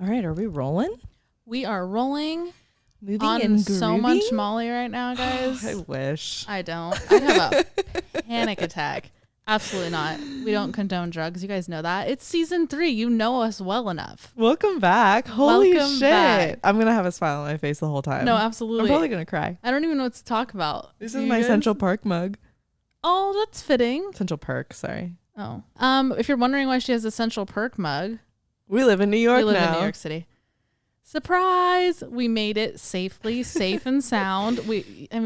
All right, are we rolling? We are rolling. Moving on and so groovy? much Molly right now, guys. I wish. I don't. I have a panic attack. Absolutely not. We don't condone drugs. You guys know that. It's season 3. You know us well enough. Welcome back. Holy Welcome shit. back. I'm going to have a smile on my face the whole time. No, absolutely. I'm probably going to cry. I don't even know what to talk about. This is my Central Park mug. Oh, that's fitting. Central Perk, sorry. Oh. If you're wondering why she has a Central Perk mug. We live in New York now. We live in New York City. Surprise! We made it safely, safe and sound. We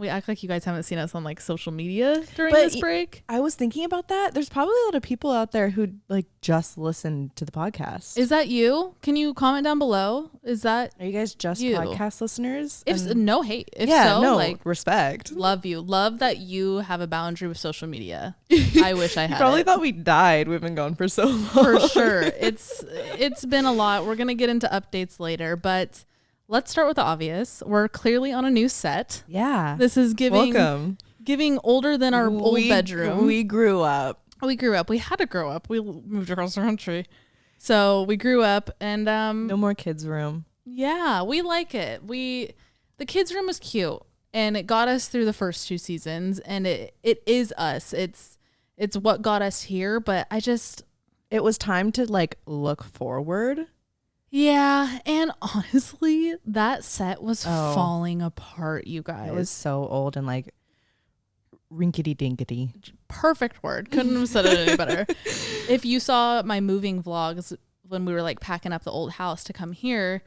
act like you guys haven't seen us on like social media during this break. I was thinking about that. There's probably a lot of people out there who like just listen to the podcast. Is that you? Can you comment down below? Are you guys just you? Podcast listeners? If no hate. If yeah, so, no, like respect. Love you. Love that you have a boundary with social media. I wish I had. You probably it. thought we died. We've been gone for so long. For sure. It's been a lot. We're gonna get into updates later, but let's start with the obvious. We're clearly on a new set. Yeah. This is giving older than our old bedroom. We grew up. We grew up. We had to grow up. We moved across the country. So we grew up and no more kids' room. Yeah, we like it. The kids' room was cute and it got us through the first 2 seasons and it is us. It's what got us here, but it was time to like look forward. Yeah, and honestly, that set was falling apart, you guys. It was so old and like rinkety dinkety. Perfect word. Couldn't have said it any better. If you saw my moving vlogs when we were like packing up the old house to come here,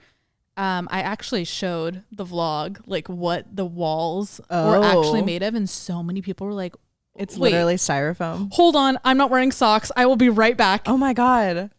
I actually showed the vlog like what the walls were actually made of, and so many people were like, it's literally styrofoam. Hold on, I'm not wearing socks. I will be right back. Oh my God.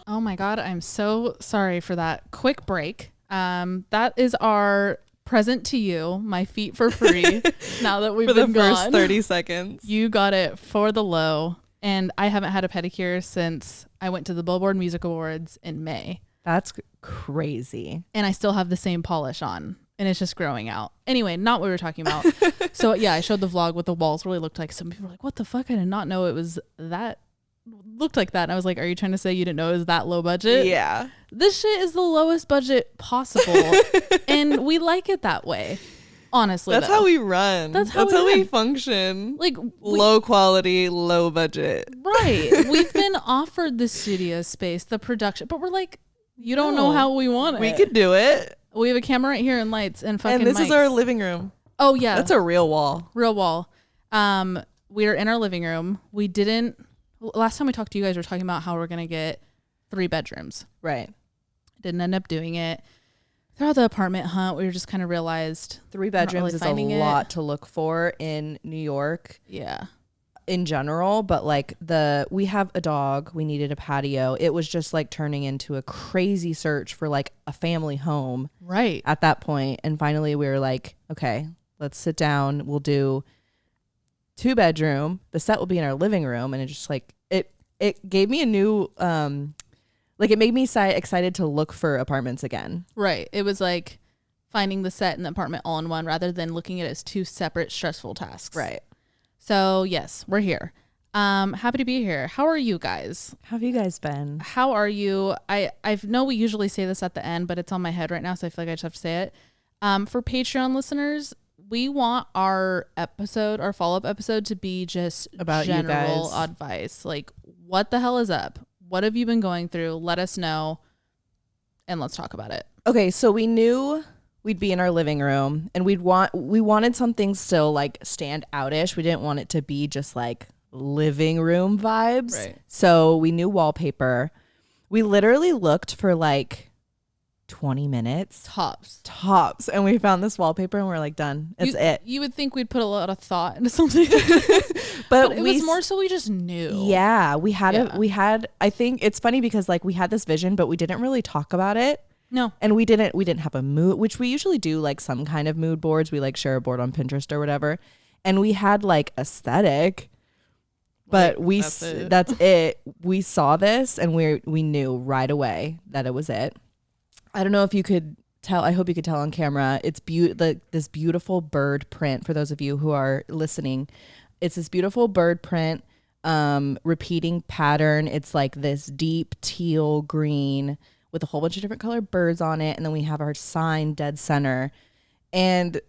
Oh my God, I'm so sorry for that quick break. That is our present to you, my feet for free. Now that we've been gone. For the first 30 seconds. You got it for the low. And I haven't had a pedicure since I went to the Billboard Music Awards in May. That's crazy. And I still have the same polish on. And it's just growing out. Anyway, not what we were talking about. So yeah, I showed the vlog what the walls really looked like. Some people were like, what the fuck? I did not know it was that. Looked like that. And I was like, are you trying to say you didn't know it was that low budget? Yeah. This shit is the lowest budget possible. And we like it that way. Honestly. That's how we run. That's how we function. Like low quality, low budget. Right. We've been offered the studio space, the production, but we're like, you don't know how we want it. We could do it. We have a camera right here and lights and fucking And this mics. is our living room. Oh yeah. That's a real wall. Real wall. We're in our living room. Last time we talked to you guys, we were talking about how we're going to get 3 bedrooms. Right. Didn't end up doing it. Throughout the apartment hunt, we just kind of realized 3 bedrooms is a lot to look for in New York. Yeah. In general, but like we have a dog, we needed a patio. It was just like turning into a crazy search for like a family home. Right. At that point. And finally we were like, okay, let's sit down. We'll do 2 bedroom. The set will be in our living room. And it just like, it gave me a new, it made me excited to look for apartments again. Right. It was like finding the set and the apartment all in one rather than looking at it as 2 separate stressful tasks. Right. So yes, we're here. Happy to be here. How are you guys? How have you guys been? How are you? I know we usually say this at the end, but it's on my head right now, so I feel like I just have to say it. For Patreon listeners, we want our follow-up episode to be just about general you guys. Advice. Like, what the hell is up? What have you been going through? Let us know, and let's talk about it. Okay, so we knew we'd be in our living room, and we wanted something still like stand outish. We didn't want it to be just like living room vibes. Right. So we knew wallpaper. We literally looked for like 20 minutes tops, and we found this wallpaper, and we're like, done. It's it. You would think we'd put a lot of thought into something, but it was more so we just knew. Yeah, we had. I think it's funny because like we had this vision, but we didn't really talk about it. No. And we didn't have a mood, which we usually do, like some kind of mood boards. We like share a board on Pinterest or whatever. And we had like aesthetic, but that's it. We saw this and we knew right away that it was it. I don't know if you could tell. I hope you could tell on camera. It's this beautiful bird print for those of you who are listening. It's this beautiful bird print repeating pattern. It's like this deep teal green with a whole bunch of different colored birds on it. And then we have our sign dead center. And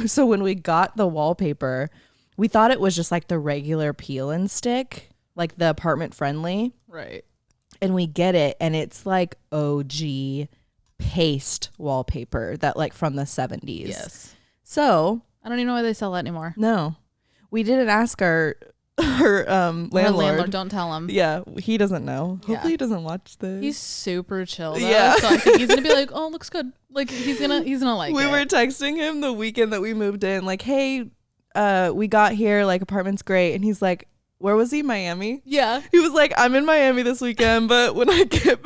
so when we got the wallpaper, we thought it was just like the regular peel and stick, like the apartment friendly. Right. And we get it, and it's like OG paste wallpaper that like from the 70s. Yes. So I don't even know why they sell that anymore. No. We didn't ask our landlord. Don't tell him. Yeah, he doesn't know. Yeah. Hopefully he doesn't watch this. He's super chill though. Yeah. So I think he's gonna be like, oh, looks good. Like he's gonna like we it. were texting him the weekend that we moved in, like, hey, we got here, like apartment's great. And he's like, where was he? Miami? Yeah. He was like, I'm in Miami this weekend, but when I get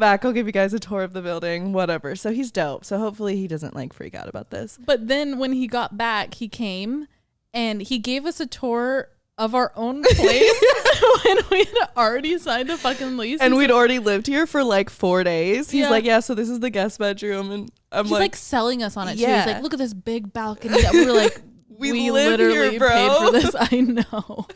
back, I'll give you guys a tour of the building, whatever. So he's dope. So hopefully he doesn't like freak out about this. But then when he got back, he came and he gave us a tour of our own place when we had already signed a fucking lease. And we'd already lived here for like 4 days. He's Yeah. like, yeah, so this is the guest bedroom. And I'm he's like selling us on it too. Yeah. He's like, look at this big balcony. That we were like, we live literally here, bro. paid for this. I know.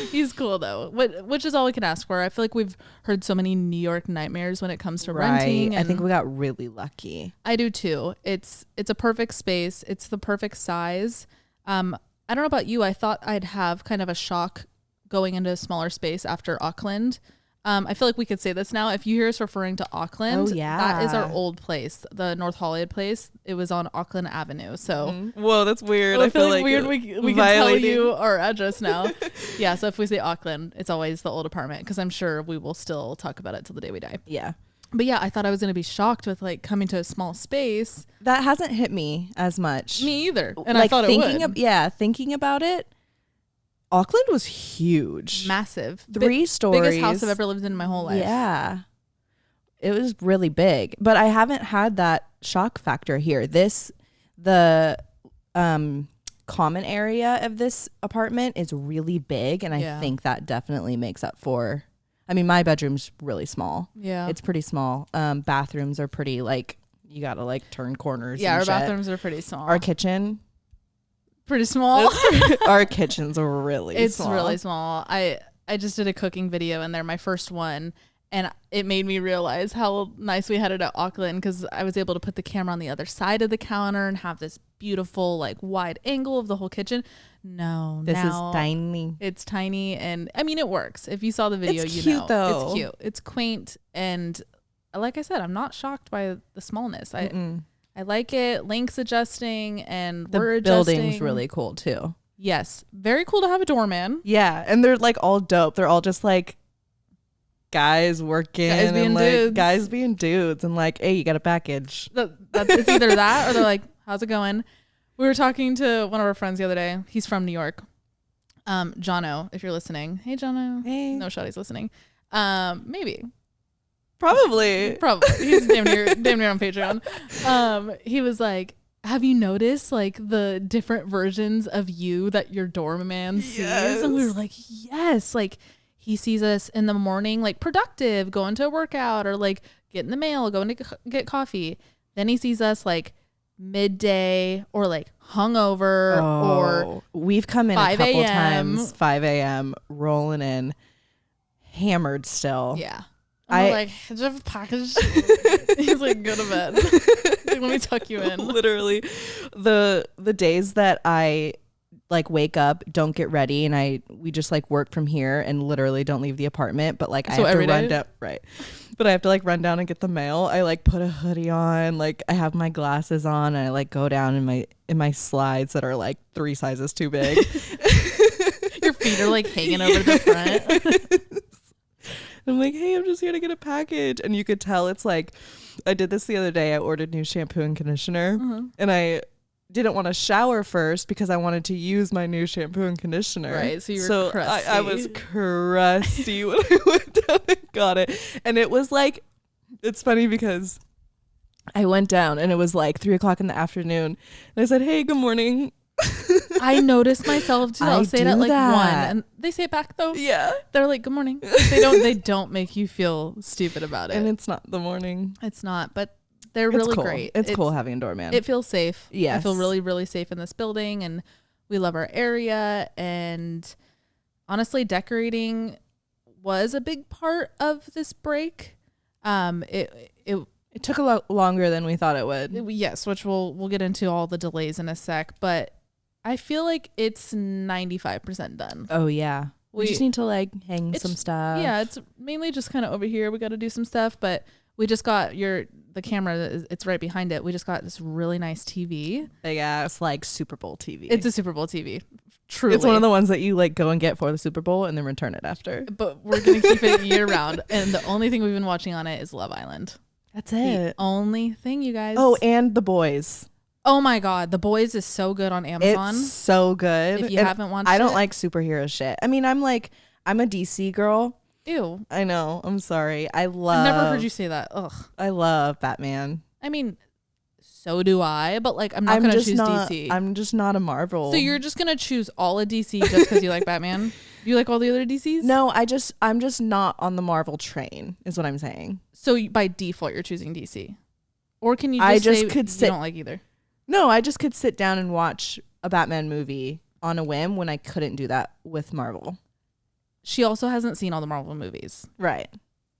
He's cool though, which is all we can ask for. I feel like we've heard so many New York nightmares when it comes to renting. I think we got really lucky. I do too. It's a perfect space. It's the perfect size. I don't know about you. I thought I'd have kind of a shock going into a smaller space after Auckland. I feel like we could say this now. If you hear us referring to Auckland, that is our old place, the North Hollywood place. It was on Auckland Avenue. So, Whoa, that's weird. I feel like weird. We can tell you our address now. Yeah. So if we say Auckland, it's always the old apartment because I'm sure we will still talk about it till the day we die. Yeah. But yeah, I thought I was going to be shocked with like coming to a small space. That hasn't hit me as much. Me either. And like I thought thinking it would. Thinking about it, Auckland was huge. Massive. 3 stories. Biggest house I've ever lived in my whole life. Yeah. It was really big. But I haven't had that shock factor here. The common area of this apartment is really big. And I think that definitely makes up for... I mean, my bedroom's really small. Yeah. It's pretty small. Bathrooms are pretty, like, you got to, like, turn corners. Yeah, and our shit. bathrooms are pretty small. Our kitchen... pretty small. Our kitchen's really it's small. really small. I just did a cooking video and they're my first one, and it made me realize how nice we had it at Auckland because I was able to put the camera on the other side of the counter and have this beautiful like wide angle of the whole kitchen. This is tiny. It's tiny, and I mean it works. If you saw the video, it's you cute, know though. it's cute. It's quaint, and like I said, I'm not shocked by the smallness. I like it. Lengths adjusting, and we're adjusting. The building's really cool too. Yes, very cool to have a doorman. Yeah, and they're like all dope. They're all just like guys working, guys being dudes, and like, hey, you got a package. It's either that or they're like, how's it going? We were talking to one of our friends the other day. He's from New York. Jono, if you're listening. Hey, Jono. Hey. No shot he's listening. Maybe. Probably. He's damn near on Patreon. He was like, have you noticed like the different versions of you that your doorman sees? And we were like, yes. Like he sees us in the morning, like productive, going to a workout or like getting the mail, going to get coffee. Then he sees us like midday or like hungover or we've come in a couple times, 5 a.m. rolling in, hammered still. Yeah. I'm like, did you have a package? He's like, go to bed. Like, let me tuck you in. Literally, the days that I like wake up, don't get ready, and we just like work from here and literally don't leave the apartment. But like I have to run down, right? But I have to like run down and get the mail. I like put a hoodie on, like I have my glasses on, and I like go down in my slides that are like 3 sizes too big. Your feet are like hanging over the front. I'm like, hey, I'm just here to get a package. And you could tell it's like, I did this the other day. I ordered new shampoo and conditioner. And I didn't want to shower first because I wanted to use my new shampoo and conditioner. Right, so you were crusty. I was crusty when I went down and got it. And it was like, it's funny because I went down and it was like 3:00 in the afternoon. And I said, hey, good morning. I noticed myself too. I'll say it at like 1, and they say it back though. Yeah, they're like, "Good morning." Like, they don't make you feel stupid about it. And it's not the morning. It's not, but they're really cool. great. It's cool having a doorman. It feels safe. Yes, I feel really, really safe in this building, and we love our area. And honestly, decorating was a big part of this break. It took a lot longer than we thought it would. Yes, which we'll get into all the delays in a sec, but I feel like it's 95% done. Oh yeah. We just need to like hang some stuff. Yeah, it's mainly just kind of over here. We got to do some stuff, but we just got the camera. It's right behind it. We just got this really nice TV. Big ass like Super Bowl TV. It's a Super Bowl TV. Truly. It's one of the ones that you like go and get for the Super Bowl and then return it after. But we're going to keep it year round. And the only thing we've been watching on it is Love Island. That's it. The only thing, you guys. Oh, and The Boys. Oh my God. The Boys is so good on Amazon. It's so good. If you haven't watched it. I don't like superhero shit. I mean, I'm a DC girl. Ew. I know. I'm sorry. I've never heard you say that. Ugh. I love Batman. I mean, so do I, but like I'm not going to choose DC. I'm just not a Marvel. So you're just going to choose all of DC just because you like Batman? Do you like all the other DCs? No, I'm just not on the Marvel train is what I'm saying. So by default you're choosing DC. Or can you just say you don't like either? No, I just could sit down and watch a Batman movie on a whim when I couldn't do that with Marvel. She also hasn't seen all the Marvel movies. Right.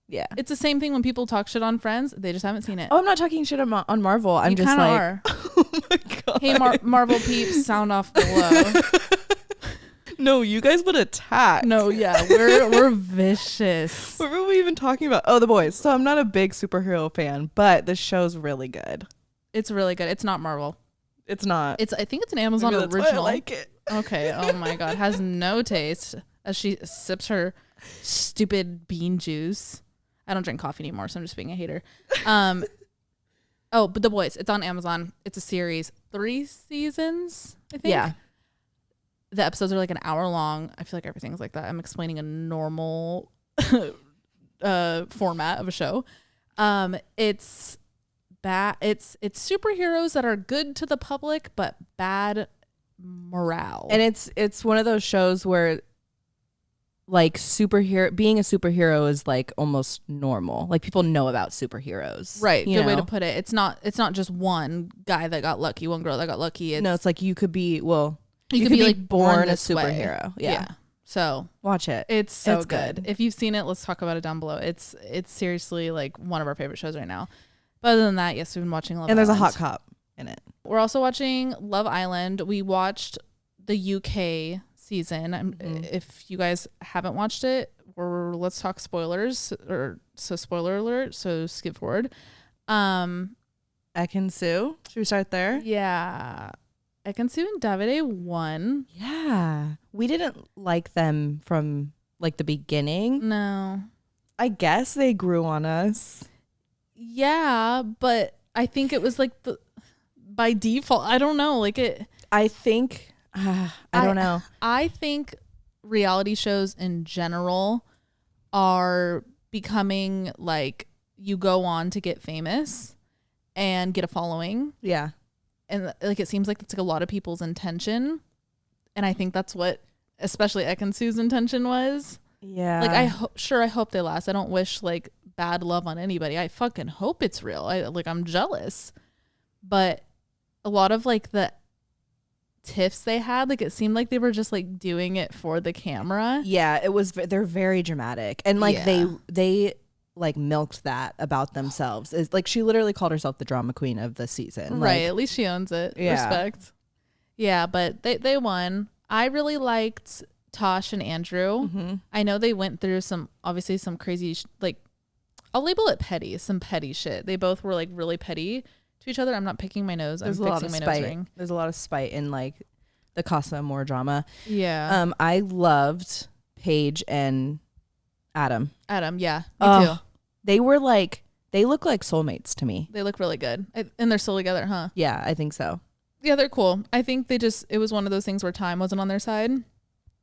Yeah. It's the same thing when people talk shit on Friends. They just haven't seen it. Oh, I'm not talking shit on Marvel. I'm just like, are. Oh my God. Hey, Marvel peeps, sound off below. No, you guys would attack. No, yeah, we're vicious. What were we even talking about? Oh, The Boys. So I'm not a big superhero fan, but the show's really good. It's really good. It's not Marvel. It's not. I think it's an Amazon Maybe that's original. why I like it. Okay. Oh my God. Has no taste as she sips her stupid bean juice. I don't drink coffee anymore, so I'm just being a hater. Oh, but The Boys. It's on Amazon. It's a series. 3 seasons, I think. Yeah. The episodes are like an hour long. I feel like everything's like that. I'm explaining a normal format of a show. It's bad. It's superheroes that are good to the public but bad morale. And it's one of those shows where like being a superhero is like almost normal. Like people know about superheroes. Right. Good way to put it. It's not just one guy that got lucky, one girl that got lucky. It's like you could be you could be like born a superhero. Yeah. So watch it. It's so good. If you've seen it, let's talk about it down below. It's seriously like one of our favorite shows right now. But other than that, yes, we've been watching Love Island. And there's a hot cop in it. We're also watching Love Island. We watched the UK season. If you guys haven't watched it, let's talk spoilers. So spoiler alert. So skip forward. Ekin-Su. Should we start there? Yeah. Ekin-Su and Davide won. Yeah. We didn't like them from like the beginning. No. I guess they grew on us. Yeah, but I think it was like by default. I don't know. Like it. I think. I don't know. I think reality shows in general are becoming like you go on to get famous and get a following. Yeah. And like it seems like that's like a lot of people's intention. And I think that's what especially Ekin-Su's intention was. Yeah. Like I hope they last. I don't wish like bad love on anybody. I fucking hope it's real. I'm jealous. But a lot of like the tiffs they had, like it seemed like they were just like doing it for the camera. Yeah, they're very dramatic. And like they like milked that about themselves. It's like she literally called herself the drama queen of the season. Right. Like, at least she owns it. Yeah. Respect. Yeah, but they won. I really liked Tosh and Andrew. Mm-hmm. I know they went through some crazy like I'll label it petty, some petty shit. They both were like really petty to each other. I'm not picking my nose. There's I'm a lot fixing of my spite. nose ring. There's a lot of spite in like the Casa Amor drama. Yeah. I loved Paige and Adam. Adam, yeah. Me too. They were like, they look like soulmates to me. They look really good. And they're still together, huh? Yeah, I think so. Yeah, they're cool. I think it was one of those things where time wasn't on their side.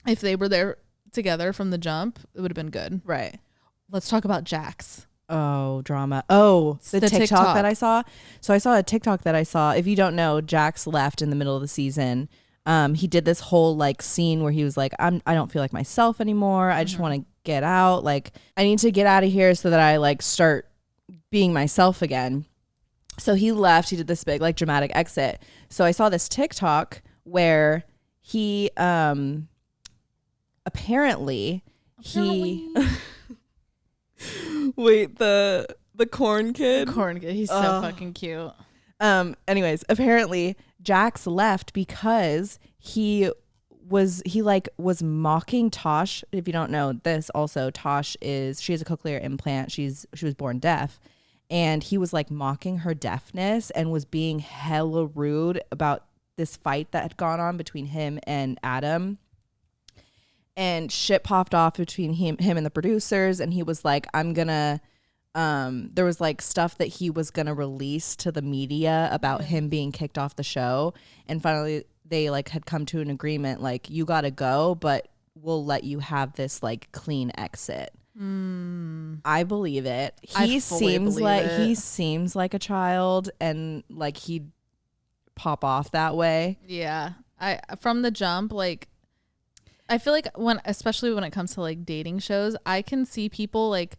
If they were there together from the jump, it would have been good. Right. Let's talk about Jax. Oh, drama. Oh, the TikTok that I saw. So I saw a TikTok that I saw. If you don't know, Jax left in the middle of the season. He did this whole like scene where he was like, I don't feel like myself anymore. I just want to get out. Like I need to get out of here so that I like start being myself again. So he left. He did this big like dramatic exit. So I saw this TikTok where he apparently he wait, the corn kid. He's so fucking cute. Anyways, apparently Jax left because he was mocking Tosh. If you don't know this, also Tosh she has a cochlear implant. She was born deaf, and he was like mocking her deafness and was being hella rude about this fight that had gone on between him and Adam. And shit popped off between him and the producers, and he was like, I'm gonna there was like stuff that he was gonna release to the media about him being kicked off the show, and finally they like had come to an agreement, like, you gotta go, but we'll let you have this like clean exit. I believe it. He seems like a child, and like he'd pop off that way. Yeah, I from the jump, like, I feel like especially when it comes to like dating shows, I can see people like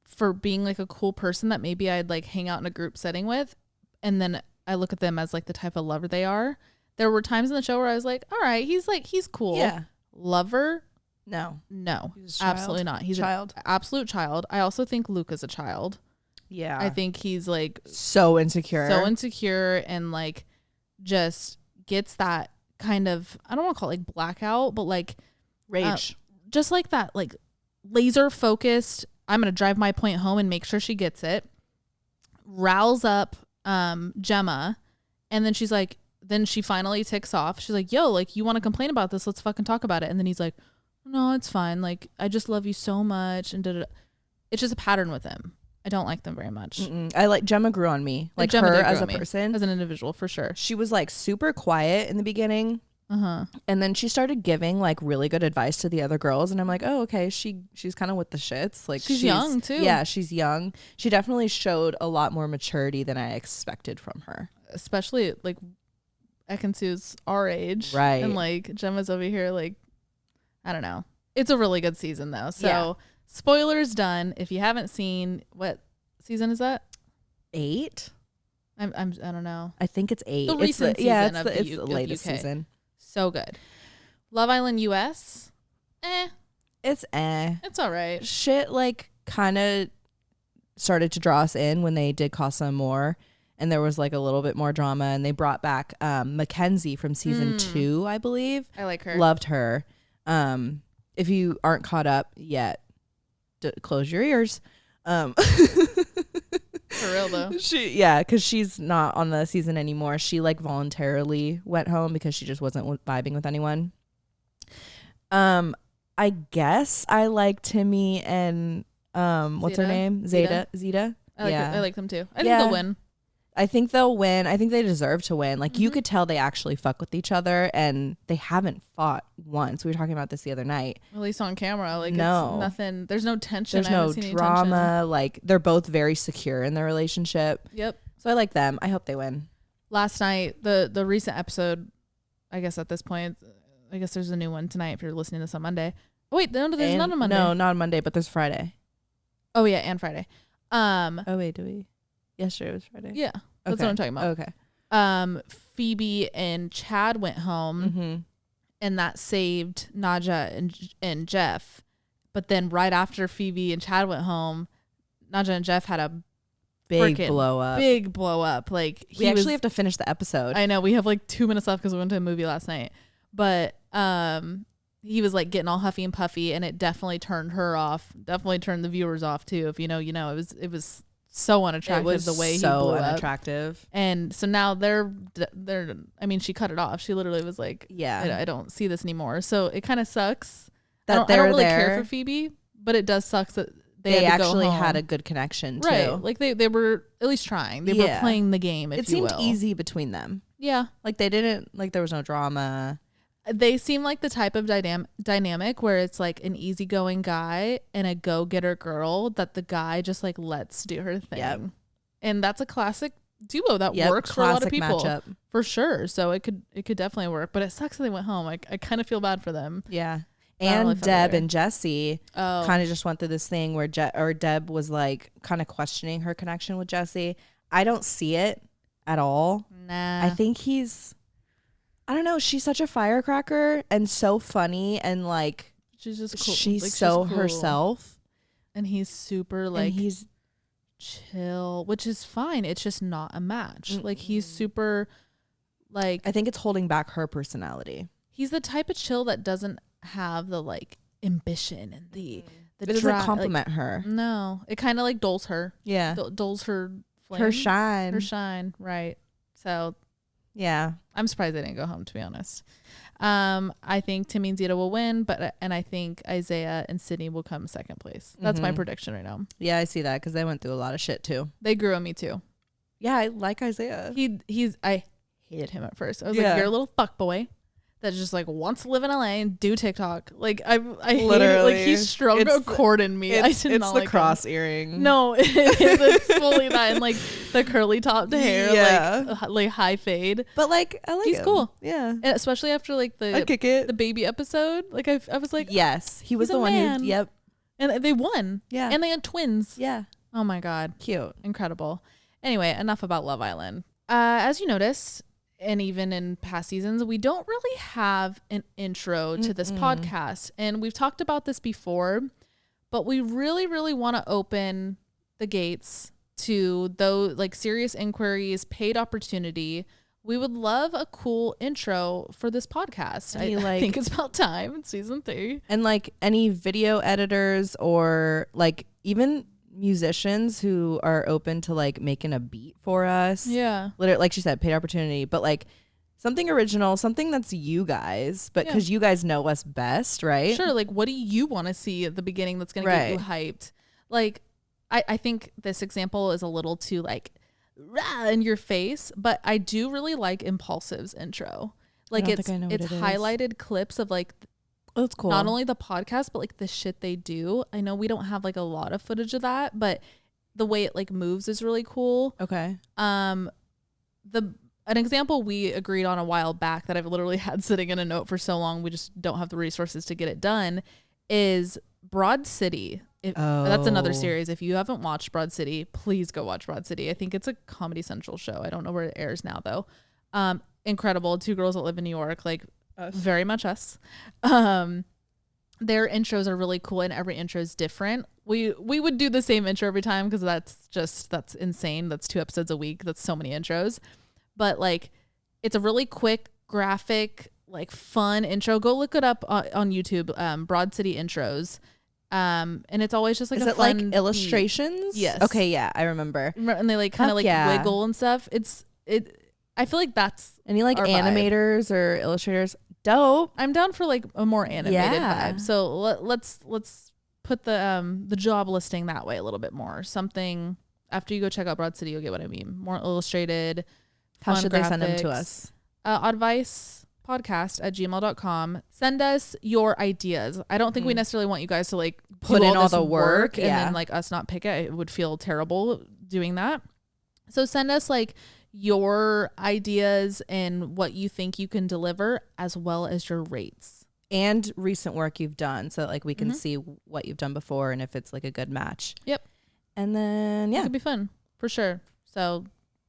for being like a cool person that maybe I'd like hang out in a group setting with, and then I look at them as like the type of lover they are. There were times in the show where I was like, all right, he's cool. Yeah. Lover? No, absolutely not. He's an absolute child. I also think Luke is a child. Yeah. I think he's like so insecure and like just gets that kind of, I don't want to call it like blackout, but like rage. Just like that, like laser focused, I'm going to drive my point home and make sure she gets it. Riles up Gemma, and then she's like, then she finally ticks off. She's like, yo, like, you want to complain about this? Let's fucking talk about it. And then he's like, no, it's fine. Like, I just love you so much. And it's just a pattern with him. I don't like them very much. I like Gemma grew on me, like Gemma her as a person, as an individual, for sure. She was like super quiet in the beginning. And then she started giving like really good advice to the other girls, and I'm like, oh, okay, she's kind of with the shits. Like, she's young too. Yeah, she's young. She definitely showed a lot more maturity than I expected from her. Especially like Ekansu's our age, right? And like Gemma's over here, like, I don't know. It's a really good season though. So spoilers done. If you haven't seen, what season is that? 8. I don't know. I think it's 8. The recent season of the latest season. So good. Love Island US. It's It's all right. Shit like kind of started to draw us in when they did Casa Amor, and there was like a little bit more drama, and they brought back Mackenzie from season 2, I believe. I like her. Loved her. If you aren't caught up yet, close your ears. For real though. Because she's not on the season anymore. She like voluntarily went home because she just wasn't vibing with anyone. I guess I like Timmy and what's her name? Zeta. I like them too. I think they'll win. I think they'll win. I think they deserve to win. Like, you could tell they actually fuck with each other, and they haven't fought once. We were talking about this the other night. At least on camera. Like, no. It's nothing. There's no tension. There's no drama. Like, they're both very secure in their relationship. Yep. So I like them. I hope they win. Last night, the recent episode, I guess at this point, I guess there's a new one tonight if you're listening to this on Monday. Oh, wait, no, there's not a Monday. No, not on Monday, but there's Friday. Oh, yeah, and Friday. Oh, wait, do we? Yesterday was Friday. Yeah, that's what I'm talking about. Okay. Phoebe and Chad went home, and that saved Naja and Jeff. But then right after Phoebe and Chad went home, Naja and Jeff had a big blow up. Like, we actually have to finish the episode. I know, we have like 2 minutes left because we went to a movie last night. But he was like getting all huffy and puffy, and it definitely turned her off. Definitely turned the viewers off too. If you know, it was so unattractive the way he blew unattractive. Up. And so now they're I mean, she cut it off. She literally was like, I don't see this anymore. So it kind of sucks that I don't really care for Phoebe, but it does suck that they actually had a good connection too. Right. Like they were at least trying. They were playing the game, if you will. It seemed easy between them. Yeah. Like they didn't, like there was no drama. They seem like the type of dynamic where it's like an easygoing guy and a go-getter girl that the guy just like lets do her thing. Yep. And that's a classic duo that works for a lot of people. Matchup. For sure. So it could definitely work, but it sucks that they went home. I kind of feel bad for them. Yeah. And Deb and Jesse kind of just went through this thing where Deb was like kind of questioning her connection with Jesse. I don't see it at all. Nah. I think I don't know. She's such a firecracker and so funny, and like She's just cool. She's like, so she's cool. herself. And he's super like, and he's chill, which is fine. It's just not a match. Like he's super like, I think it's holding back her personality. He's the type of chill that doesn't have the like ambition and the it doesn't compliment her. No, it kind of like dulls her. Yeah. Dulls her flame. Her shine. Her shine. Right. So yeah, I'm surprised I didn't go home, to be honest. I think Timmy and Zeta will win, and I think Isaiah and Sydney will come second place. That's my prediction right now. Yeah, I see that because they went through a lot of shit too. They grew on me too. Yeah, I like Isaiah. I hated him at first. I was like, you're a little fuckboy that just like wants to live in LA and do TikTok. Like I hate it. Like he strung a cord in me. I did not like the cross earring. No, it's fully that, and like the curly topped hair, like high fade. But like I like he's him. Cool. Yeah, and especially after like the baby episode. Like I was like, yes, he was the one who. Yep. And they won. Yeah. And they had twins. Yeah. Oh my God. Cute. Incredible. Anyway, enough about Love Island. As you notice, and even in past seasons, we don't really have an intro to this podcast. And we've talked about this before, but we really, really want to open the gates to those like serious inquiries, paid opportunity. We would love a cool intro for this podcast. I think it's about time. It's season 3. And like any video editors or like even musicians who are open to like making a beat for us. Yeah. Literally, like she said, paid opportunity, but like something original, something that's you guys, but because you guys know us best, right? Sure. Like, what do you want to see at the beginning that's going to get you hyped? Like, I think this example is a little too like rah in your face, but I do really like Impulsive's intro. Like it's highlighted clips of like that's cool. Not only the podcast, but like the shit they do. I know we don't have like a lot of footage of that, but the way it like moves is really cool. Okay. An example we agreed on a while back that I've literally had sitting in a note for so long, we just don't have the resources to get it done, is Broad City. That's another series. If you haven't watched Broad City, please go watch Broad City. I think it's a Comedy Central show. I don't know where it airs now though. Incredible. 2 girls that live in New York, like us. Very much us. Their intros are really cool and every intro is different. We would do the same intro every time because that's insane. That's 2 episodes a week. That's so many intros. But like it's a really quick, graphic, like fun intro. Go look it up on YouTube, Broad City intros. And it's always just like is a it fun like illustrations? Beat. Yes. Okay, yeah, I remember. And they like kind of like wiggle and stuff. I feel like that's any like animators or illustrators. Dope. I'm down for like a more animated vibe. So let's put the job listing that way a little bit more. Something after you go check out Broad City, you'll get what I mean. More illustrated. How should graphics. They send them to us? Oddvice podcast@gmail.com. Send us your ideas. I don't think we necessarily want you guys to like put in all the work and then like us not pick it. It would feel terrible doing that. So send us like your ideas and what you think you can deliver, as well as your rates and recent work you've done, so that like we can see what you've done before and if it's like a good match. Yep. And then it could be fun for sure. So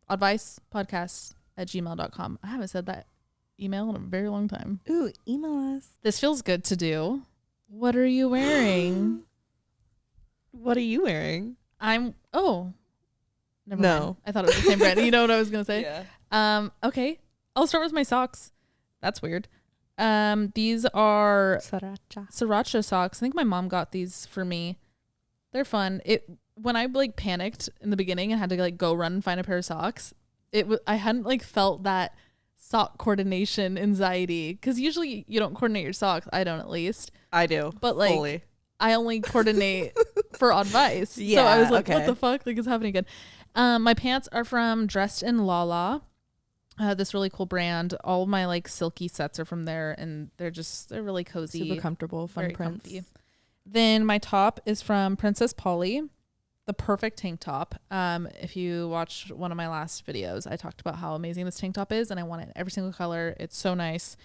oddvicepodcast@gmail.com. I haven't said that email in a very long time. Ooh, email us. This feels good to do. What are you wearing? What are you wearing? Never mind. I thought it was the same brand. You know what I was gonna say? Yeah. Okay. I'll start with my socks. That's weird. These are sriracha socks. I think my mom got these for me. They're fun. When I like panicked in the beginning and had to like go run and find a pair of socks, I hadn't like felt that sock coordination anxiety, because usually you don't coordinate your socks. I don't, at least. I do. But like fully. I only coordinate for Oddvice. Yeah. So I was like, what the fuck? Like, it's happening again. My pants are from Dressed in Lala. This really cool brand. All of my like silky sets are from there, and they're really cozy. Super comfortable, fun prints. Comfy. Then my top is from Princess Polly, the perfect tank top. If you watched one of my last videos, I talked about how amazing this tank top is, and I want it in every single color. It's so nice.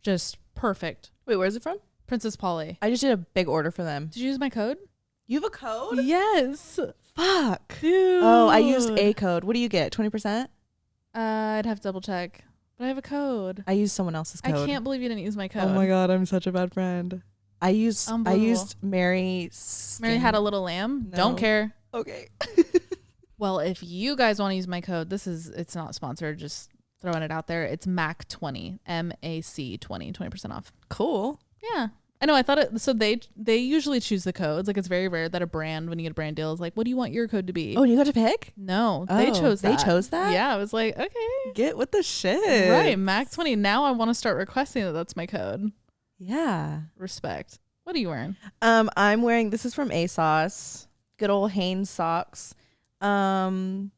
Just perfect. Wait, where's it from? Princess Polly. I just did a big order for them. Did you use my code? You have a code? Yes. Fuck. Dude. Oh, I used a code. What do you get? 20%? I'd have to double check. But I have a code. I used someone else's code. I can't believe you didn't use my code. Oh my God, I'm such a bad friend. I used Mary. Mary had a little lamb. No. Don't care. Okay. Well, if you guys want to use my code, it's not sponsored, just throwing it out there. It's MAC20, MAC 20% off. Cool. Yeah. I know. I thought it. So they usually choose the codes. Like, it's very rare that a brand, when you get a brand deal, is like, what do you want your code to be? Oh, you got to pick? No, they chose that. They chose that? Yeah. I was like, okay. Get with the shit. Right. MAC20. Now I want to start requesting that that's my code. Yeah. Respect. What are you wearing? I'm wearing, this is from ASOS. Good old Hanes socks. Nothing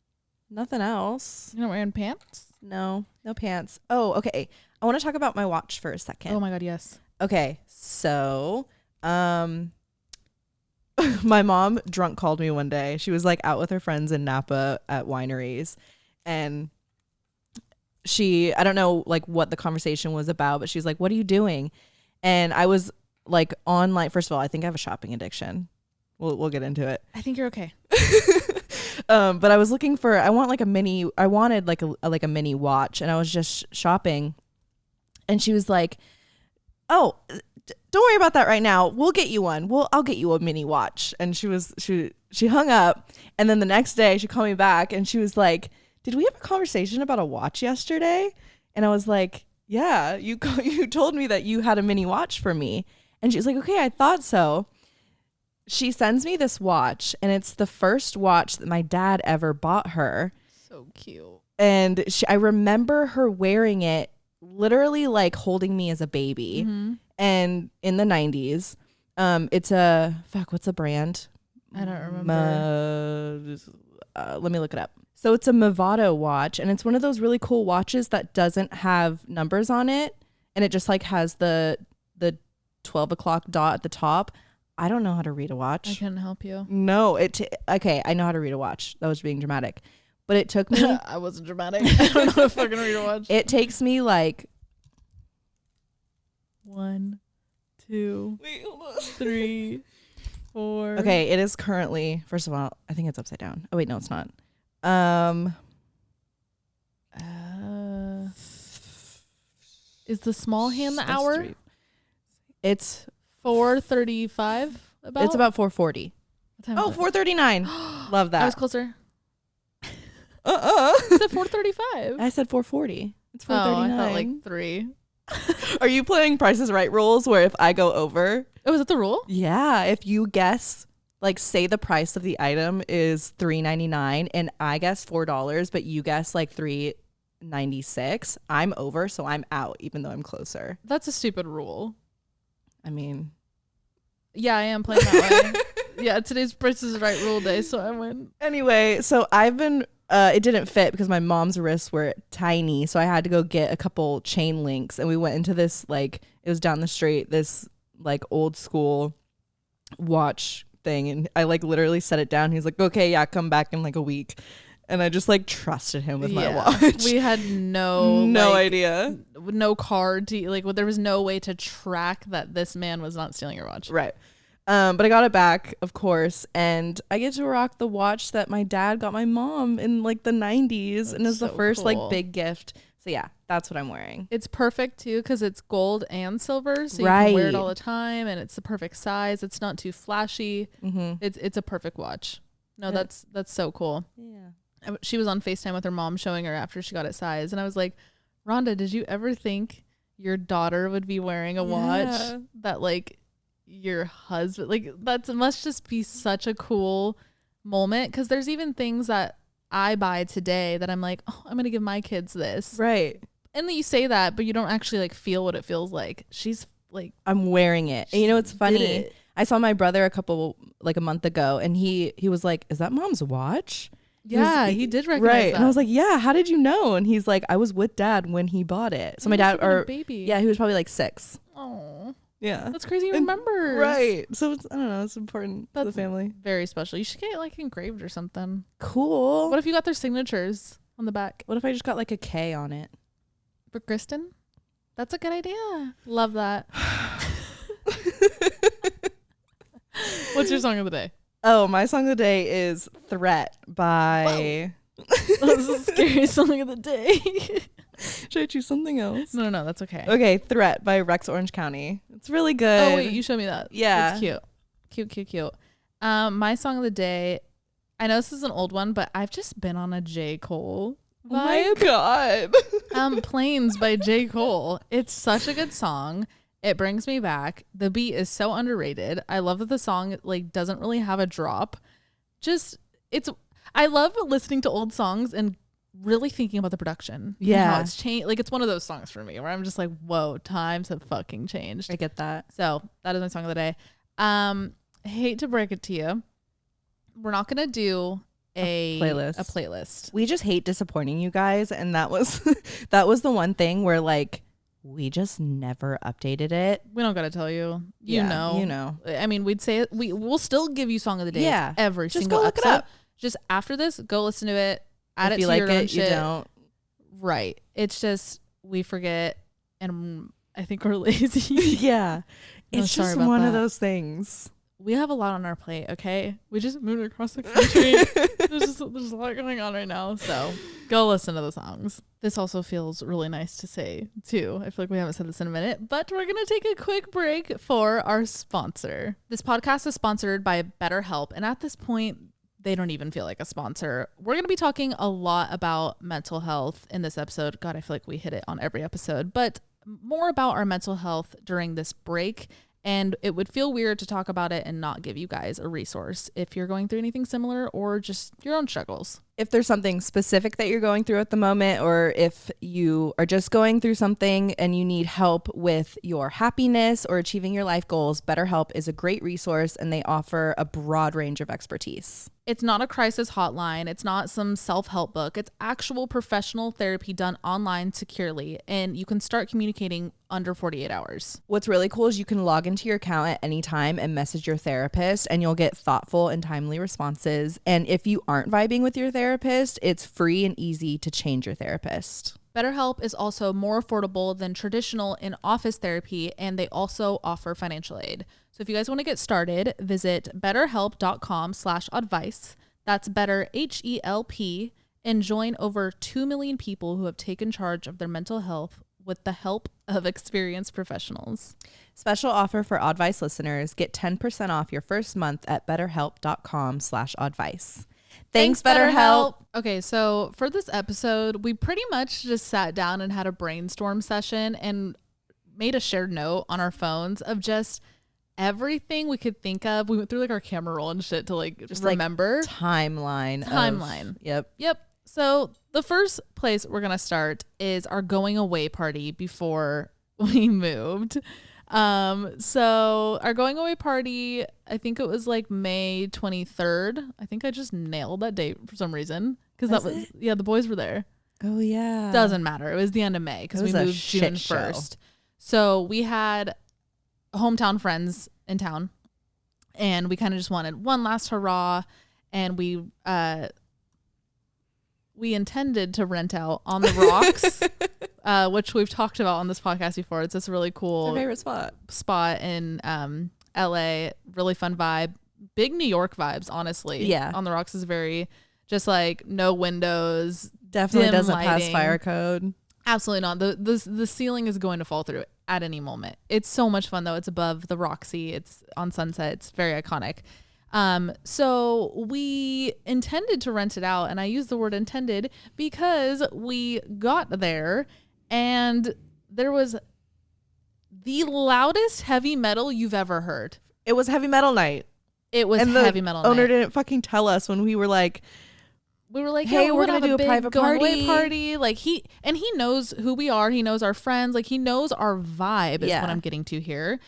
else. You're not wearing pants? No pants. Oh, okay. I want to talk about my watch for a second. Oh my God, yes. Okay, so my mom drunk called me one day. She was like out with her friends in Napa at wineries, and I don't know like what the conversation was about, but she's like, "What are you doing?" And I was like online. First of all, I think I have a shopping addiction. We'll get into it. I think you're okay. But I was looking for. I wanted like a mini watch, and I was just shopping, and she was like, "Oh, don't worry about that right now. We'll get you one. I'll get you a mini watch." And she hung up, and then the next day she called me back and she was like, "Did we have a conversation about a watch yesterday?" And I was like, "Yeah, you told me that you had a mini watch for me." And she's like, "Okay, I thought so." She sends me this watch, and it's the first watch that my dad ever bought her. So cute. And I remember her wearing it, literally like holding me as a baby. Mm-hmm. And in the 90s, it's what's the brand? I don't remember. Let me look it up. So it's a Movado watch, and it's one of those really cool watches that doesn't have numbers on it, and it just like has the 12 o'clock dot at the top. I don't know how to read a watch. I couldn't help you. No, okay, I know how to read a watch. That was being dramatic. But it took me I wasn't dramatic. I don't know if I can read a watch. It takes me like 1, 2, 3, 4. Okay, it is currently, first of all, I think it's upside down. Oh wait, no, it's not. Is the small hand the hour? It's 4:35 about? It's about 4:40. Oh, 4:39. Love that. I was closer. I You said 4:35. I said 4:40. It's 4:39. Oh, I felt like 3. Are you playing Price is Right rules where if I go over? Oh, is that the rule? Yeah, if you guess, like say the price of the item is $3.99 and I guess $4, but you guess like $3.96, I'm over, so I'm out even though I'm closer. That's a stupid rule. I mean, yeah, I am playing that way. Yeah, today's Price is Right rule day, so I win. Anyway, so I've been it didn't fit because my mom's wrists were tiny, so I had to go get a couple chain links, and we went into this, like, it was down the street, this like old school watch thing, and I like literally set it down. He's like, "Okay, yeah, come back in like a week." And I just like trusted him with my watch. We had no idea. No card to, like, there was no way to track that this man was not stealing your watch. Right. But I got it back, of course, and I get to rock the watch that my dad got my mom in like the 90s, and it was the first like big gift. So yeah, that's what I'm wearing. It's perfect too because it's gold and silver, so you can wear it all the time, and it's the perfect size. It's not too flashy. Mm-hmm. It's a perfect watch. No, that's so cool. Yeah. She was on FaceTime with her mom showing her after she got it sized, and I was like, "Rhonda, did you ever think your daughter would be wearing a watch that like your husband, like, that must just be such a cool moment?" Because there's even things that I buy today that I'm like, "Oh, I'm gonna give my kids this." Right. And then you say that, but you don't actually like feel what it feels like. She's like, I'm wearing it. And you know, it's funny. I saw my brother a month ago, and he was like, "Is that mom's watch?" Yeah, he did recognize that. And I was like, "Yeah, how did you know?" And he's like, "I was with dad when he bought it." So my dad, or baby. Yeah, he was probably like 6. Oh, yeah, that's crazy. He remembers. Right. So it's, I don't know, it's important to the family. Very special. You should get like engraved or something. Cool. What if you got their signatures on the back? What if I just got like a K on it? For Kristen? That's a good idea. Love that. What's your song of the day? Oh, my song of the day is Threat by... That's a scary song of the day. Should I choose something else? No, that's okay. Okay, Threat by Rex Orange County. It's really good. Oh wait, you showed me that. Yeah. It's cute. My song of the day, I know this is an old one, but I've just been on a J. Cole vibe. Oh my God. Planes by J. Cole. It's such a good song. It brings me back. The beat is so underrated. I love that the song like doesn't really have a drop. I love listening to old songs and really thinking about the production. Yeah. And how it's changed. Like it's one of those songs for me where I'm just like, whoa, times have fucking changed. I get that. So that is my song of the day. I hate to break it to you. We're not going to do a playlist. We just hate disappointing you guys. And that was the one thing where like, we just never updated it. We don't got to tell you. You know. I mean, we'd say it. We'll still give you song of the day. Yeah. Every just single go look episode. it up. Just after this, go listen to it. Add if it you to like your own it, shit. you don't. Right. It's just we forget, and I think we're lazy. Yeah. It's just one of those things. We have a lot on our plate, okay? We just moved across the country. there's a lot going on right now. So go listen to the songs. This also feels really nice to say, too. I feel like we haven't said this in a minute, but we're going to take a quick break for our sponsor. This podcast is sponsored by BetterHelp, and at this point, they don't even feel like a sponsor. We're going to be talking a lot about mental health in this episode. God, I feel like we hit it on every episode, but more about our mental health during this break. And it would feel weird to talk about it and not give you guys a resource if you're going through anything similar or just your own struggles. If there's something specific that you're going through at the moment, or if you are just going through something and you need help with your happiness or achieving your life goals, BetterHelp is a great resource and they offer a broad range of expertise. It's not a crisis hotline. It's not some self-help book. It's actual professional therapy done online securely, and you can start communicating under 48 hours. What's really cool is you can log into your account at any time and message your therapist, and you'll get thoughtful and timely responses. And if you aren't vibing with your therapist, it's free and easy to change your therapist. BetterHelp is also more affordable than traditional in-office therapy, and they also offer financial aid. So if you guys want to get started, visit betterhelp.com/oddvice. That's better, HELP, and join over 2 million people who have taken charge of their mental health with the help of experienced professionals. Special offer for Oddvice listeners. Get 10% off your first month at betterhelp.com/oddvice. Thanks, BetterHelp. Okay, so for this episode, we pretty much just sat down and had a brainstorm session and made a shared note on our phones of just everything we could think of. We went through like our camera roll and shit to like just remember. Like timeline. Yep. So the first place we're going to start is our going away party before we moved. So our going away party, I think it was like May 23rd. I think I just nailed that date for some reason. Cause the boys were there. Oh yeah. Doesn't matter. It was the end of May because we moved June 1st. So we had hometown friends in town and we kind of just wanted one last hurrah. And we intended to rent out on the rocks, which we've talked about on this podcast before. It's this really cool favorite spot in LA. Really fun vibe. Big New York vibes, honestly. Yeah. On the rocks is very just like no windows. Definitely doesn't pass fire code. Absolutely not. The ceiling is going to fall through at any moment. It's so much fun though. It's above the Roxy. It's on Sunset. It's very iconic. So we intended to rent it out, and I use the word intended because we got there and there was the loudest heavy metal you've ever heard. It was heavy metal night. It was heavy metal night. Owner didn't fucking tell us when we were like, hey, we're gonna do a private party. Like he knows who we are. He knows our friends. Like he knows our vibe is what I'm getting to here.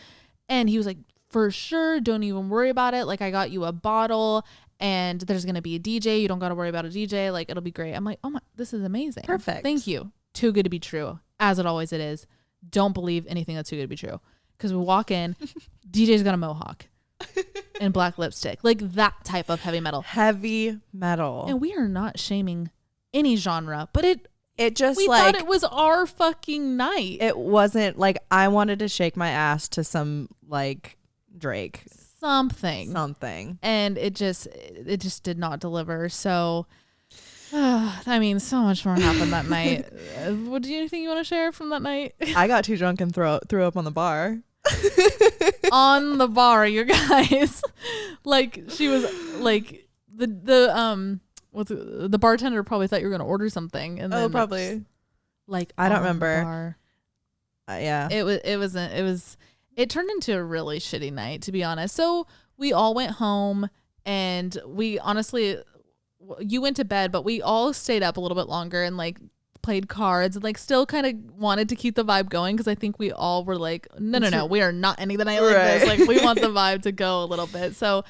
And he was like, for sure, don't even worry about it. Like I got you a bottle and there's going to be a DJ. You don't got to worry about a DJ. Like it'll be great. I'm like, oh my, this is amazing. Perfect. Thank you. Too good to be true. As it always it is. Don't believe anything that's too good to be true. Because we walk in, DJ's got a mohawk and black lipstick. Like that type of heavy metal. Heavy metal. And we are not shaming any genre, but we thought it was our fucking night. It wasn't like I wanted to shake my ass to some like Drake. Something. And it just did not deliver. So I mean, so much more happened that night. What do you think you want to share from that night? I got too drunk and threw up on the bar. On the bar, you guys. Like, she was like the bartender probably thought you were gonna order something, and then probably. Like, I don't remember. Yeah. It turned into a really shitty night, to be honest. So we all went home, and we honestly, you went to bed, but we all stayed up a little bit longer and like played cards and like still kind of wanted to keep the vibe going, because I think we all were like, no, we are not ending the night like this. Like, we want the vibe to go a little bit. So,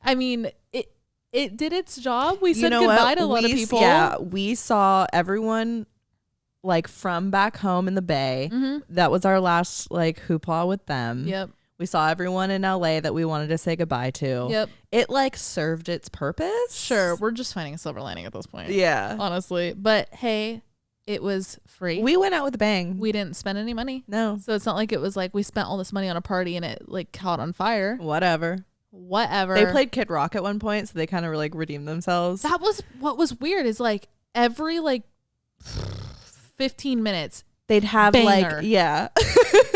I mean, it did its job. We said goodbye to a lot of people. Yeah, we saw everyone like from back home in the Bay. Mm-hmm. That was our last like hoopla with them. Yep. We saw everyone in LA that we wanted to say goodbye to. Yep. It like served its purpose. Sure. We're just finding a silver lining at this point. Yeah. Honestly. But hey, it was free. We went out with a bang. We didn't spend any money. No. So it's not like it was like we spent all this money on a party and it like caught on fire. Whatever. They played Kid Rock at one point, so they kind of like redeemed themselves. That was what was weird, is like every like 15 minutes they'd have banger.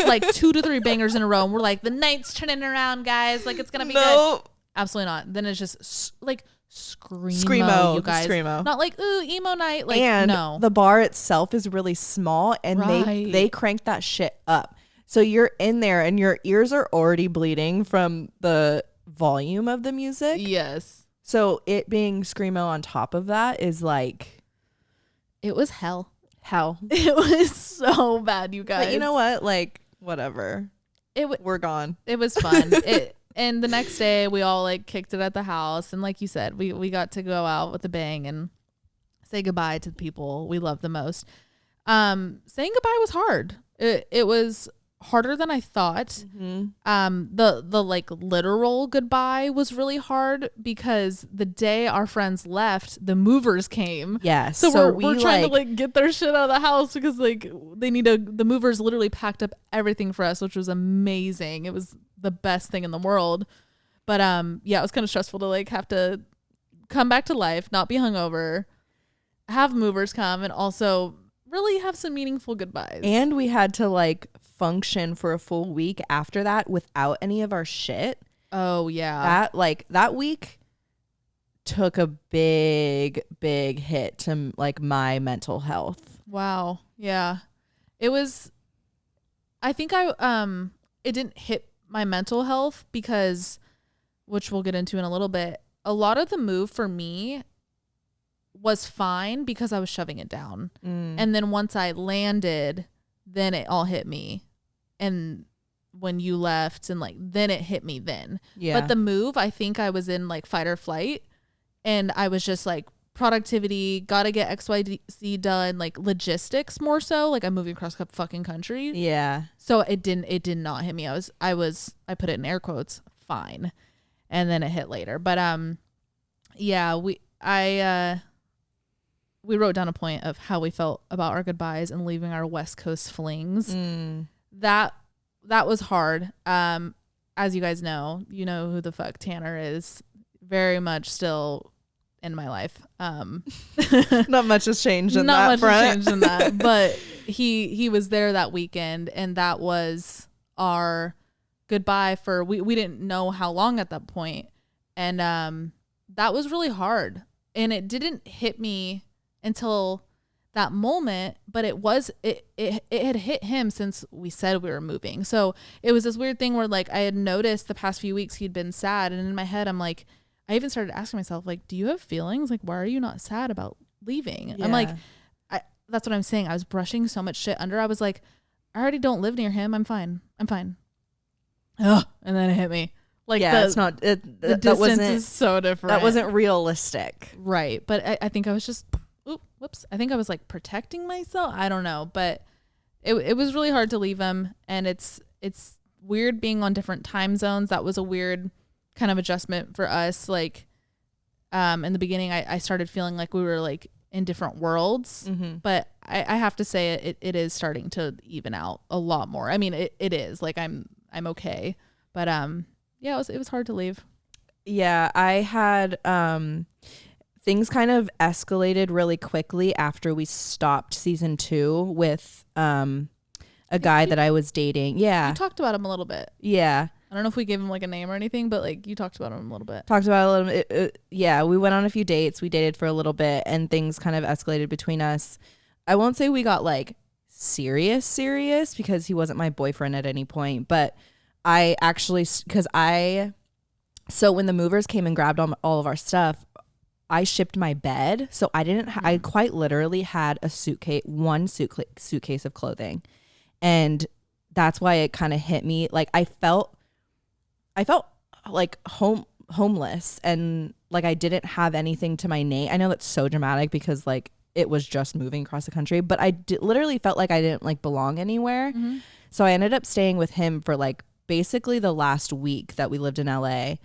Like 2 to 3 bangers in a row, and we're like, the night's turning around, guys, like it's gonna be good. Absolutely not. Then it's just like screamo, you guys. Screamo. Not like, ooh, emo night. Like, and no. The bar itself is really small, and they crank that shit up, so you're in there and your ears are already bleeding from the volume of the music. Yes. So it being screamo on top of that is like, it was hell. It was so bad, you guys. But you know what? Like, whatever. We're gone. It was fun. And the next day we all like kicked it at the house, and like you said, we got to go out with a bang and say goodbye to the people we love the most. Saying goodbye was hard. It was harder than I thought. Mm-hmm. The like literal goodbye was really hard, because the day our friends left, the movers came. Yes. So we're trying to like get their shit out of the house, because like the movers literally packed up everything for us, which was amazing. It was the best thing in the world. But yeah, it was kind of stressful to like have to come back to life, not be hungover, have movers come, and also really have some meaningful goodbyes. And we had to like function for a full week after that without any of our shit. Oh yeah. That week took a big hit to like my mental health. Wow. Yeah. It was, I think it didn't hit my mental health because, which we'll get into in a little bit, a lot of the move for me was fine because I was shoving it down. And then once I landed, then it all hit me. And when you left, and like, then it hit me then. Yeah. But the move, I think I was in like fight or flight, and I was just like, productivity, gotta get XYZ done, like logistics more so. Like, I'm moving across the fucking country. Yeah. So it did not hit me. I put it in air quotes, fine. And then it hit later. But yeah, we wrote down a point of how we felt about our goodbyes and leaving our West Coast flings. That was hard. As you guys know, you know who the fuck Tanner is. Very much still in my life. Not much has changed in that front. Not much has changed in that. But he was there that weekend, and that was our goodbye for we didn't know how long at that point. And that was really hard. And it didn't hit me until that moment, but it had hit him since we said we were moving. So it was this weird thing where like I had noticed the past few weeks he'd been sad, and in my head I'm like, I even started asking myself, like, do you have feelings? Like, why are you not sad about leaving? Yeah. I'm like, that's what I'm saying. I was brushing so much shit under. I was like, I already don't live near him. I'm fine. Ugh. And then it hit me. Like, yeah, it's not. The distance is so different. That wasn't realistic, right? But I think I was just, whoops. I think I was like protecting myself. I don't know, but it was really hard to leave him, and it's weird being on different time zones. That was a weird kind of adjustment for us. Like, in the beginning, I started feeling like we were like in different worlds, but I have to say it is starting to even out a lot more. I mean, it is like I'm okay, but yeah, it was hard to leave. Yeah, I had things kind of escalated really quickly after we stopped season 2 with a guy that I was dating. Yeah. You talked about him a little bit. Yeah. I don't know if we gave him like a name or anything, but like you talked about him a little bit. Talked about it a little bit. Yeah, we went on a few dates. We dated for a little bit and things kind of escalated between us. I won't say we got like serious because he wasn't my boyfriend at any point, but I actually, so when the movers came and grabbed all of our stuff, I shipped my bed. So I didn't, I quite literally had one suitcase of clothing. And that's why it kind of hit me. Like I felt like homeless and like I didn't have anything to my name. I know that's so dramatic because like it was just moving across the country, but I literally felt like I didn't like belong anywhere. Mm-hmm. So I ended up staying with him for like basically the last week that we lived in LA.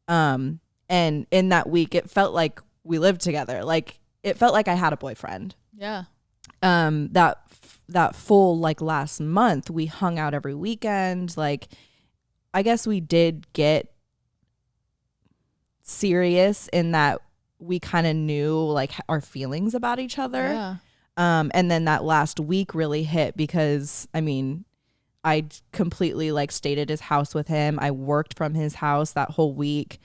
And in that week, it felt like we lived together. Like it felt like I had a boyfriend. Yeah. That full like last month, we hung out every weekend. Like I guess we did get serious in that we kind of knew like our feelings about each other. Yeah. And then that last week really hit because I mean, I completely like stayed at his house with him. I worked from his house that whole week.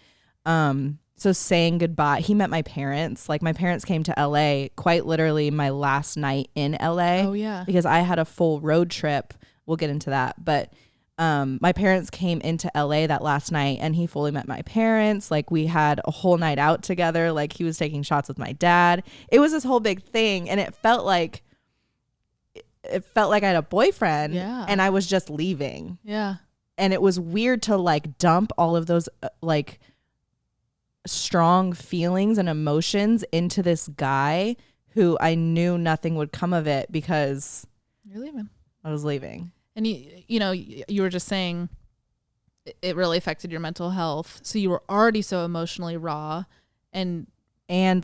So saying goodbye, he met my parents. Like my parents came to LA quite literally my last night in LA. Oh yeah. Because I had a full road trip. We'll get into that. But my parents came into LA that last night and he fully met my parents. Like we had a whole night out together. Like he was taking shots with my dad. It was this whole big thing. And it felt like I had a boyfriend. Yeah. And I was just leaving. Yeah. And it was weird to like dump all of those like strong feelings and emotions into this guy who I knew nothing would come of it because you're leaving. I was leaving. And you know, you were just saying it really affected your mental health. So you were already so emotionally raw and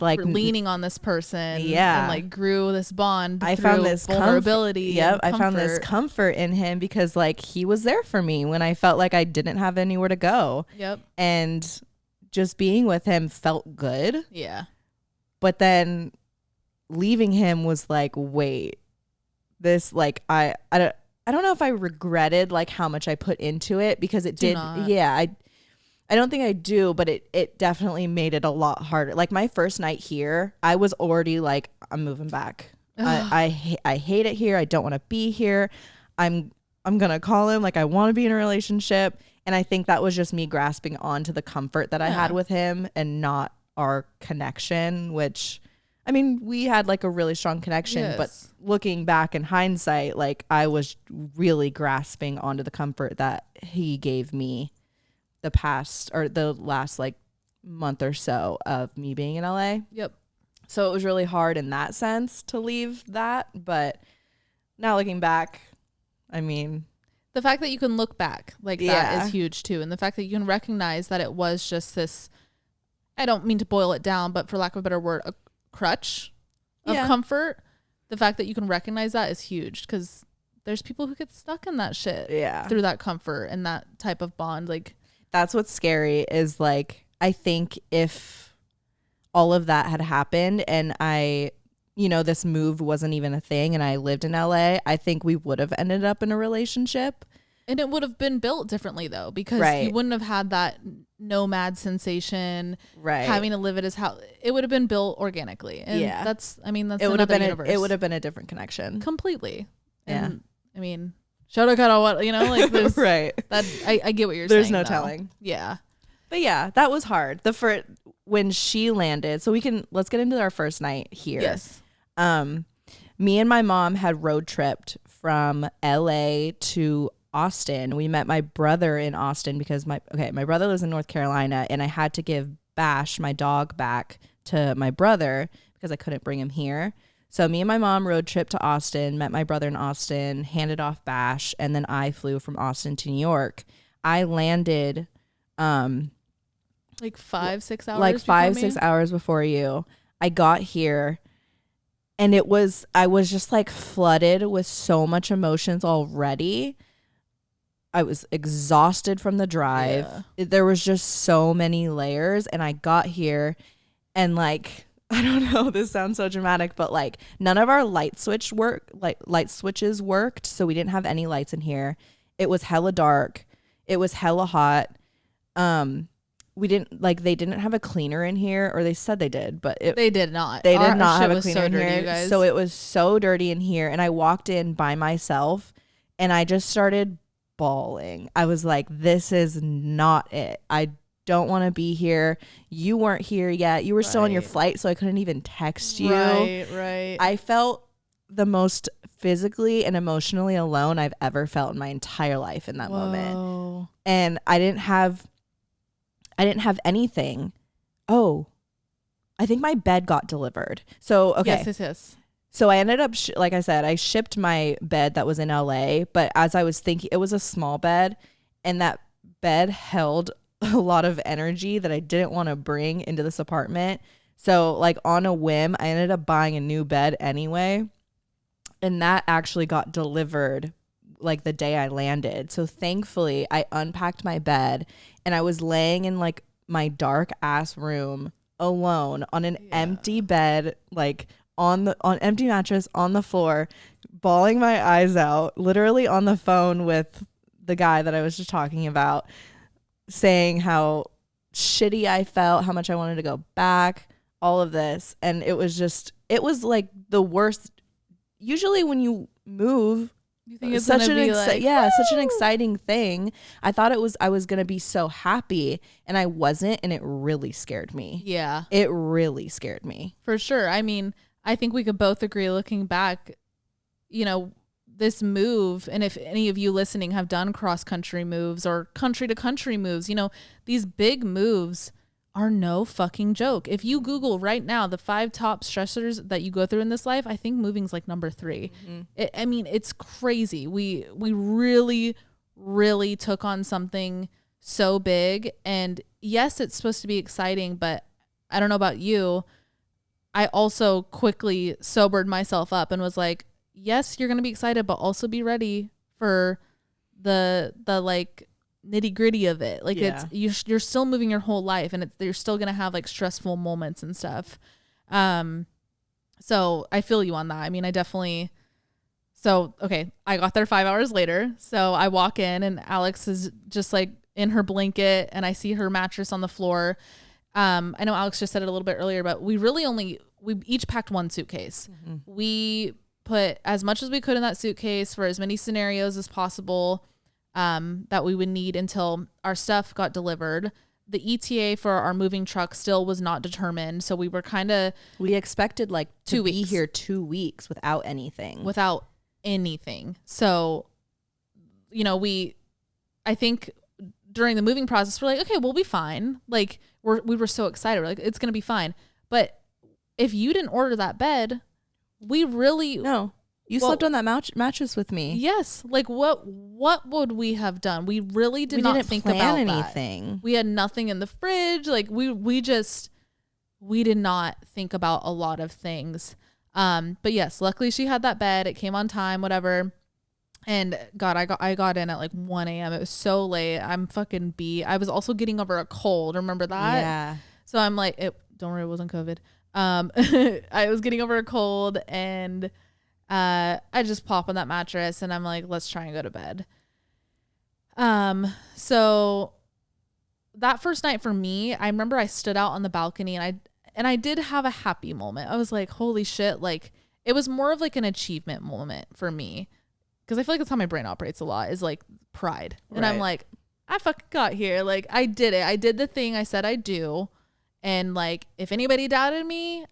like leaning on this person. Yeah. And like grew this bond. I found this vulnerability. Yep. I found this comfort in him because like he was there for me when I felt like I didn't have anywhere to go. Yep. And just being with him felt good. Yeah. But then leaving him was like, wait, this like I don't know if I regretted like how much I put into it because it did. Yeah. I don't think I do, but it definitely made it a lot harder. Like my first night here, I was already like, I'm moving back. I hate it here. I don't want to be here. I'm going to call him. Like I want to be in a relationship. And I think that was just me grasping onto the comfort that I had with him and not our connection, which, I mean, we had like a really strong connection, but looking back in hindsight, like I was really grasping onto the comfort that he gave me the last like month or so of me being in LA. Yep. So it was really hard in that sense to leave that. But now looking back, I mean, the fact that you can look back like that is huge too. And the fact that you can recognize that it was just this, I don't mean to boil it down, but for lack of a better word, a crutch of comfort. The fact that you can recognize that is huge because there's people who get stuck in that shit through that comfort and that type of bond. Like that's what's scary is like, I think if all of that had happened and this move wasn't even a thing and I lived in LA, I think we would have ended up in a relationship. And it would have been built differently though, because you wouldn't have had that nomad sensation, having to live at his house. It would have been built organically. And that's it would have been universe. It would have been a different connection. Completely. And I mean, shoulda, coulda, what, like there's that I get what you're saying. There's no telling. Yeah. But yeah, that was hard. When she landed, so let's get into our first night here. Yes. Me and my mom had road tripped from LA to Austin. We met my brother in Austin because my brother lives in North Carolina and I had to give Bash, my dog, back to my brother because I couldn't bring him here. So me and my mom road tripped to Austin, met my brother in Austin, handed off Bash, and then I flew from Austin to New York. I landed like 5-6 hours. Like 5-6 hours before you. I got here and I was just like flooded with so much emotions already. I was exhausted from the drive. There was just so many layers and I got here and like I don't know, this sounds so dramatic, but like none of our light switches worked, so we didn't have any lights in here. It was hella dark. It was hella hot. They didn't have a cleaner in here, or they said they did, but they did not. They did not have a shit cleaner was so in dirty, here. you guys. So it was so dirty in here, and I walked in by myself and I just started bawling. I was like, this is not it. I don't want to be here. You weren't here yet. You were still on your flight, so I couldn't even text you. Right. I felt the most physically and emotionally alone I've ever felt in my entire life in that moment. And I didn't have anything. Oh, I think my bed got delivered. So, okay. Yes. So I ended up, like I said, I shipped my bed that was in LA, but as I was thinking, it was a small bed, and that bed held a lot of energy that I didn't want to bring into this apartment. So like on a whim, I ended up buying a new bed anyway. And that actually got delivered like the day I landed. So thankfully I unpacked my bed and I was laying in like my dark ass room alone on an empty bed, like on empty mattress on the floor, bawling my eyes out, literally on the phone with the guy that I was just talking about, saying how shitty I felt, how much I wanted to go back, all of this. And it was like the worst. Usually when you move, you think it's such such an exciting thing. I thought I was going to be so happy, and I wasn't, and it really scared me. Yeah. It really scared me. For sure. I mean, I think we could both agree, looking back, you know, this move, and if any of you listening have done cross-country moves or country-to-country moves, you know, these big moves are no fucking joke. If you Google right now the 5 top stressors that you go through in this life, I think moving's like number 3. Mm-hmm. It's crazy. We really, really took on something so big, and yes, it's supposed to be exciting, but I don't know about you. I also quickly sobered myself up and was like, yes, you're going to be excited, but also be ready for the like nitty gritty of it. Like you're still moving your whole life, and you're still going to have like stressful moments and stuff. So I feel you on that. I mean, I definitely, okay, I got there 5 hours later. So I walk in and Alex is just like in her blanket, and I see her mattress on the floor. I know Alex just said it a little bit earlier, but we each packed one suitcase. Mm-hmm. We put as much as we could in that suitcase for as many scenarios as possible that we would need until our stuff got delivered. The ETA for our moving truck still was not determined, so we expected like 2 weeks. Be here 2 weeks without anything. So, you know, I think during the moving process, we're like, okay, we'll be fine. Like we were so excited. We're like, it's going to be fine. But if you didn't order that bed, we really... No. You slept on that mattress with me. Yes. Like what would we have done? We really did not think about anything. That. We had nothing in the fridge. Like we did not think about a lot of things. But yes, luckily she had that bed. It came on time, whatever. And God, I got in at like 1 a.m. It was so late. I'm fucking beat. I was also getting over a cold. Remember that? Yeah. So I'm like, don't worry, it wasn't COVID. I was getting over a cold, and I just pop on that mattress, and I'm like, let's try and go to bed. So that first night for me, I remember I stood out on the balcony, and I did have a happy moment. I was like, holy shit. Like it was more of like an achievement moment for me. Cause I feel like that's how my brain operates a lot, is like pride. And I'm like, I fucking got here. Like I did it. I did the thing I said I'd do. And like, if anybody doubted me,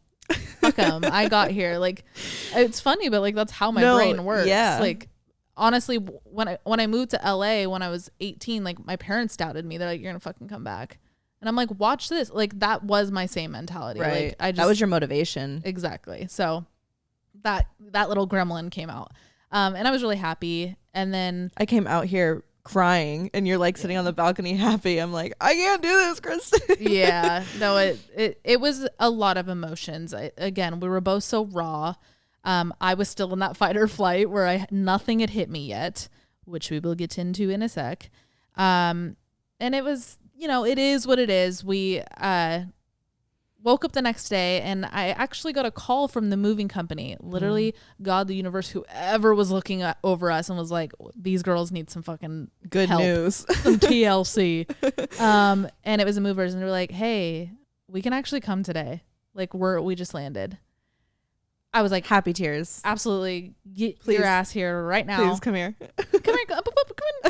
fuck them. I got here. Like, it's funny, but like, that's how my brain works. Yeah. Like, honestly, when I moved to LA when I was 18, like my parents doubted me. They're like, you're gonna fucking come back. And I'm like, watch this. Like, that was my same mentality. Right. Like, that was your motivation. Exactly. So that little gremlin came out. And I was really happy. And then I came out here crying, and you're like sitting on the balcony happy. I'm like, I can't do this, Kristen. Yeah. No, it was a lot of emotions. Again, we were both so raw. I was still in that fight or flight where nothing had hit me yet, which we will get into in a sec. And it was, you know, it is what it is. When woke up the next day and I actually got a call from the moving company. Literally, God, the universe, whoever was looking over us and was like, these girls need some fucking good help, news, some TLC. And it was the movers, and they were like, hey, we can actually come today. Like, we just landed. I was like, happy tears. Absolutely. Get your ass here right now. Please come here. Come here. Come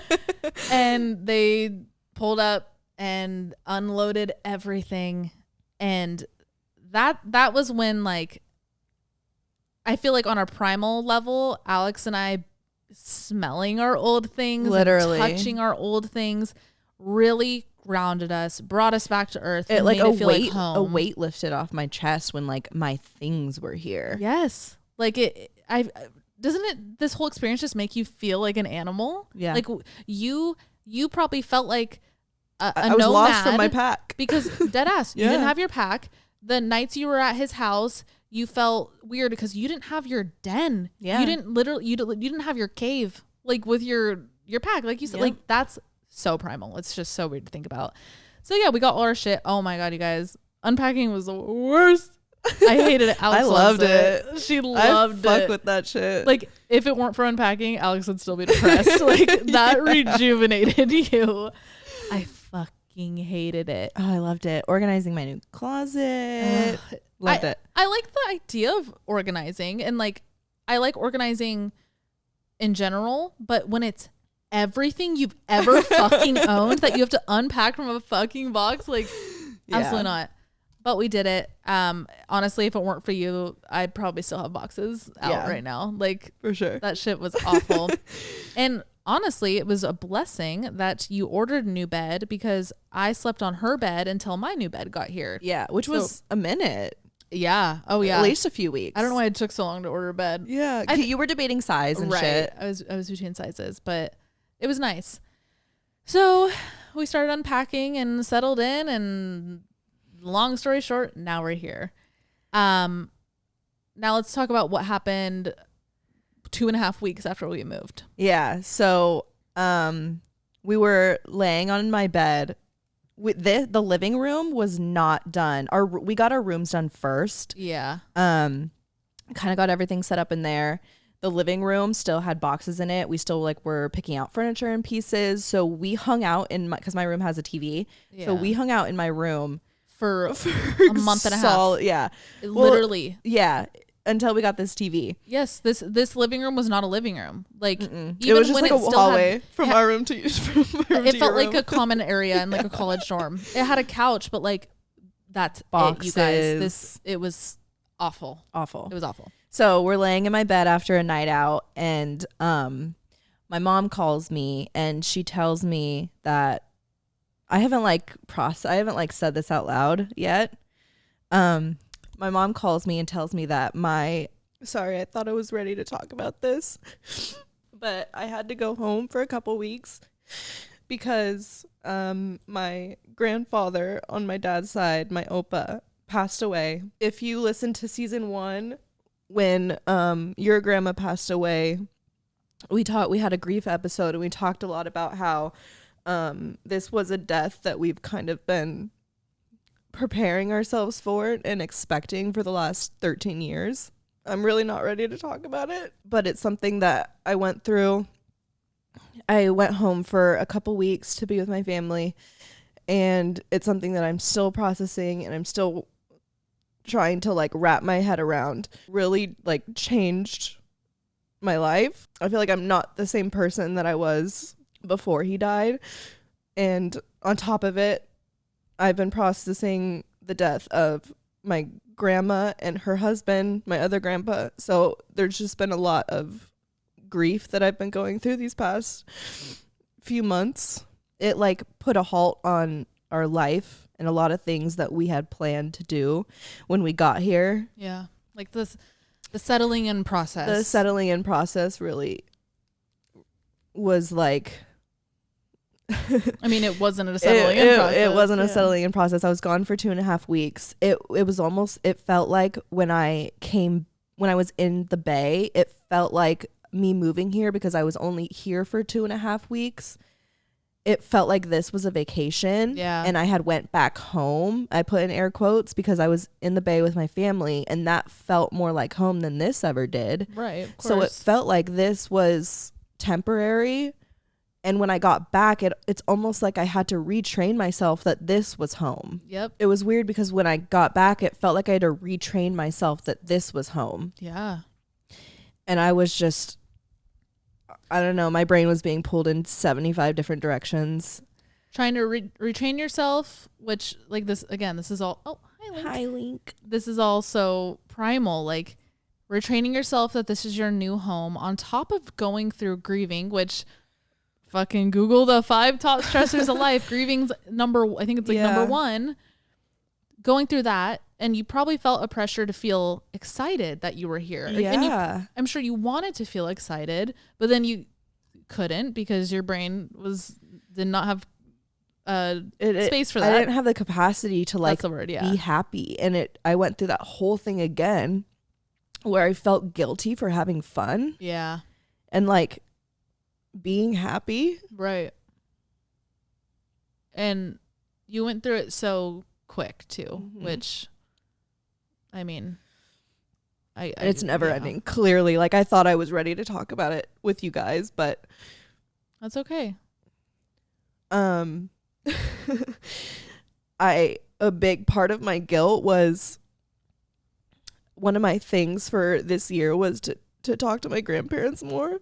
in. And they pulled up and unloaded everything. And that was when, like, I feel like on our primal level, Alex and I smelling our old things, literally and touching our old things, really grounded us, brought us back to earth. It like made it feel like home. A weight lifted off my chest when like my things were here. Yes, like doesn't it? This whole experience just make you feel like an animal. Yeah, like you probably felt like I was lost from my pack because dead ass. You didn't have your pack. The nights you were at his house, you felt weird because you didn't have your den. Yeah, you didn't have your cave like with your pack, like you said. Like that's so primal. It's just so weird to think about. So yeah, we got all our shit. Oh my God, you guys, unpacking was the worst. I hated it. Alex I loved it. She loved it. I fuck with that shit. Like if it weren't for unpacking, Alex would still be depressed. Like that rejuvenated you. I fucking hated it. Oh, I loved it. Organizing my new closet. Loved it. I like the idea of organizing, and like I like organizing in general, but when it's everything you've ever fucking owned that you have to unpack from a fucking box, like absolutely not. But we did it. Honestly, if it weren't for you, I'd probably still have boxes out right now. Like for sure. That shit was awful. And honestly, it was a blessing that you ordered a new bed because I slept on her bed until my new bed got here. Yeah, which was a minute. Yeah. Oh yeah. At least a few weeks. I don't know why it took so long to order a bed. Yeah. You were debating size and shit. I was between sizes, but it was nice. So we started unpacking and settled in, and long story short, now we're here. Now let's talk about what happened 2.5 weeks after we moved. Yeah. So we were laying on my bed. With the living room was not done. We got our rooms done first. Yeah. Kind of got everything set up in there. The living room still had boxes in it. We still like were picking out furniture in pieces. So we hung out because my room has a TV. Yeah. So we hung out in my room for a month and a half. Yeah. Literally. Well, yeah. Until we got this TV. Yes. This living room was not a living room. Like even it was just like a hallway from our room to it felt like a common area in like a college dorm. It had a couch, but like that's boxes. You guys. It was awful. Awful. It was awful. So we're laying in my bed after a night out, and my mom calls me and she tells me that I haven't said this out loud yet. My mom calls me and tells me that sorry, I thought I was ready to talk about this, but I had to go home for a couple weeks because my grandfather on my dad's side, my Opa, passed away. If you listen to season 1, when your grandma passed away, we had a grief episode, and we talked a lot about how this was a death that we've kind of been preparing ourselves for and expecting for the last 13 years. I'm really not ready to talk about it, but it's something that I went through. I went home for a couple weeks to be with my family, and it's something that I'm still processing, and I'm still trying to like wrap my head around. Really like changed my life. I feel like I'm not the same person that I was before he died. And on top of it, I've been processing the death of my grandma and her husband, my other grandpa. So there's just been a lot of grief that I've been going through these past few months. It like put a halt on our life and a lot of things that we had planned to do when we got here. Yeah. Like the settling in process. The settling in process really was like I mean, it wasn't a settling in process. It wasn't a settling in process. I was gone for 2.5 weeks. It felt like when I was in the Bay, it felt like me moving here because I was only here for 2.5 weeks. it felt like this was a vacation. Yeah. And I had went back home. I put in air quotes because I was in the Bay with my family, and that felt more like home than this ever did. Right. Of course. So it felt like this was temporary. And when I got back, it's almost like I had to retrain myself that this was home. Yep. It was weird because when I got back, it felt like I had to retrain myself that this was home. Yeah. And I was just, I don't know, my brain was being pulled in 75 different directions. Trying to retrain yourself, which like this, again, this is all, oh, hi Link. Hi, Link. This is also primal, like retraining yourself that this is your new home on top of going through grieving, which fucking Google the 5 top stressors of life. Grieving's number 1. Going through that, and you probably felt a pressure to feel excited that you were here. Yeah. And I'm sure you wanted to feel excited, but then you couldn't because your brain did not have space for that. I didn't have the capacity to like be happy. And I went through that whole thing again where I felt guilty for having fun. Yeah. And like being happy. Right. And you went through it so quick too, which I mean, it's never ending. Clearly, like I thought I was ready to talk about it with you guys, but that's okay. A big part of my guilt was one of my things for this year was to talk to my grandparents more.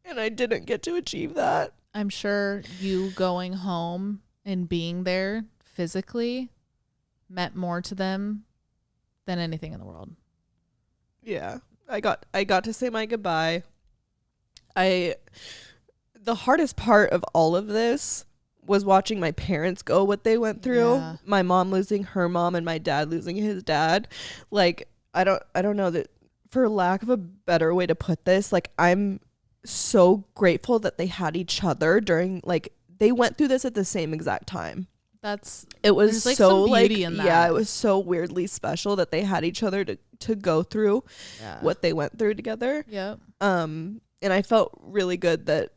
And I didn't get to achieve that. I'm sure you going home and being there physically meant more to them than anything in the world. Yeah. I got to say my goodbye. The hardest part of all of this was watching my parents go what they went through. Yeah. My mom losing her mom and my dad losing his dad. Like I don't know, that for lack of a better way to put this, like I'm so grateful that they had each other during, like they went through this at the same exact time. It was like so like yeah, it was so weirdly special that they had each other to go through what they went through together. Yep. And I felt really good that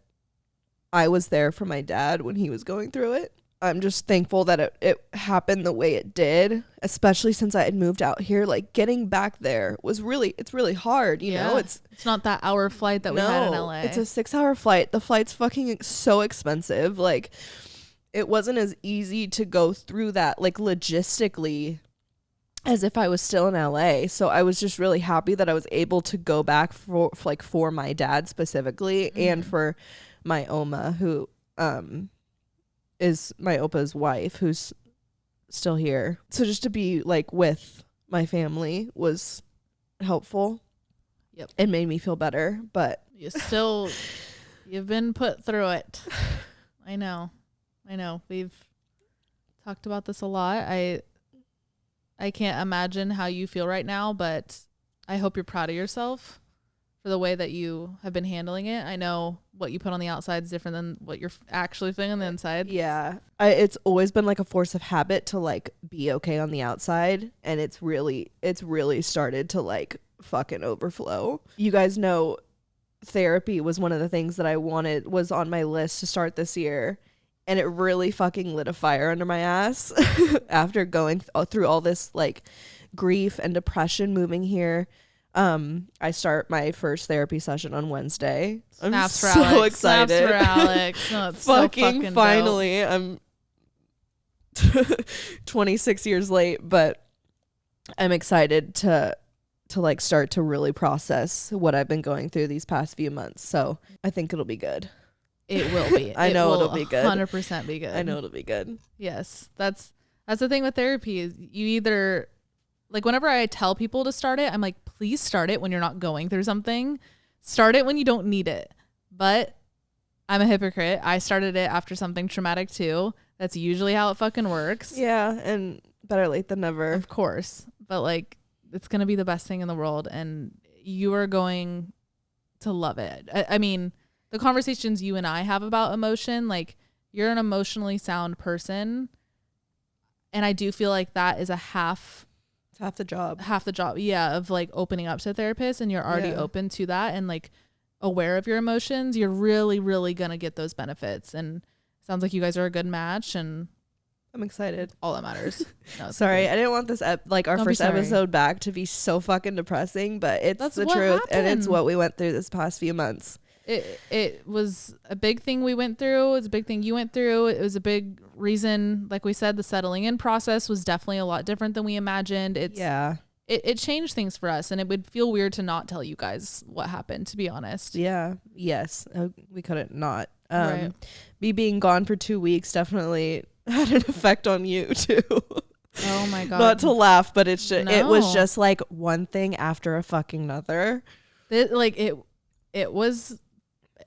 I was there for my dad when he was going through it. I'm just thankful that it happened the way it did, especially since I had moved out here. Like getting back there was it's really hard, you know? It's not that hour flight that we had in LA. It's a 6-hour flight. The flight's fucking so expensive. Like it wasn't as easy to go through that like logistically as if I was still in LA. So I was just really happy that I was able to go back for my dad specifically and for my Oma, who is my Opa's wife, who's still here. So just to be like with my family was helpful. Yep. It made me feel better, but you've been put through it. I know. We've talked about this a lot. I can't imagine how you feel right now, but I hope you're proud of yourself for the way that you have been handling it. I know what you put on the outside is different than what you're actually feeling on the inside. Yeah. It's always been like a force of habit to like be okay on the outside. And it's really started to like fucking overflow. You guys know therapy was one of the things that I was on my list to start this year. And it really fucking lit a fire under my ass after going through all this like grief and depression moving here. I start my first therapy session on Wednesday. Snaps I'm for so Alex. excited. Snaps for Alex. No, it's fucking so finally. dope. I'm 26 years late, but I'm excited to like start to really process what I've been going through these past few months. So I think it'll be good. It will be. I know it'll be good. 100% be good. I know it'll be good. Yes. That's the thing with therapy is you either, like whenever I tell people to start it, I'm like, please start it when you're not going through something. Start it when you don't need it. But I'm a hypocrite. I started it after something traumatic too. That's usually how it fucking works. Yeah. And better late than never. Of course. But like, it's going to be the best thing in the world. And you are going to love it. I mean, the conversations you and I have about emotion, like you're an emotionally sound person. And I do feel like that is half the job. Yeah. Of like opening up to a therapist, and you're already open to that and like aware of your emotions. You're really, really going to get those benefits. And sounds like you guys are a good match, and I'm excited. All that matters. No, sorry, I didn't want this our first episode back to be so fucking depressing, but that's the truth, and it's what we went through this past few months. It was a big thing we went through. It's a big thing you went through. It was a big reason, like we said, the settling in process was definitely a lot different than we imagined. It changed things for us, and it would feel weird to not tell you guys what happened, to be honest. Yeah. Yes. We couldn't not. Right. Me being gone for 2 weeks definitely had an effect on you too. Oh my God. Not to laugh, but it was just like one thing after a fucking another. It was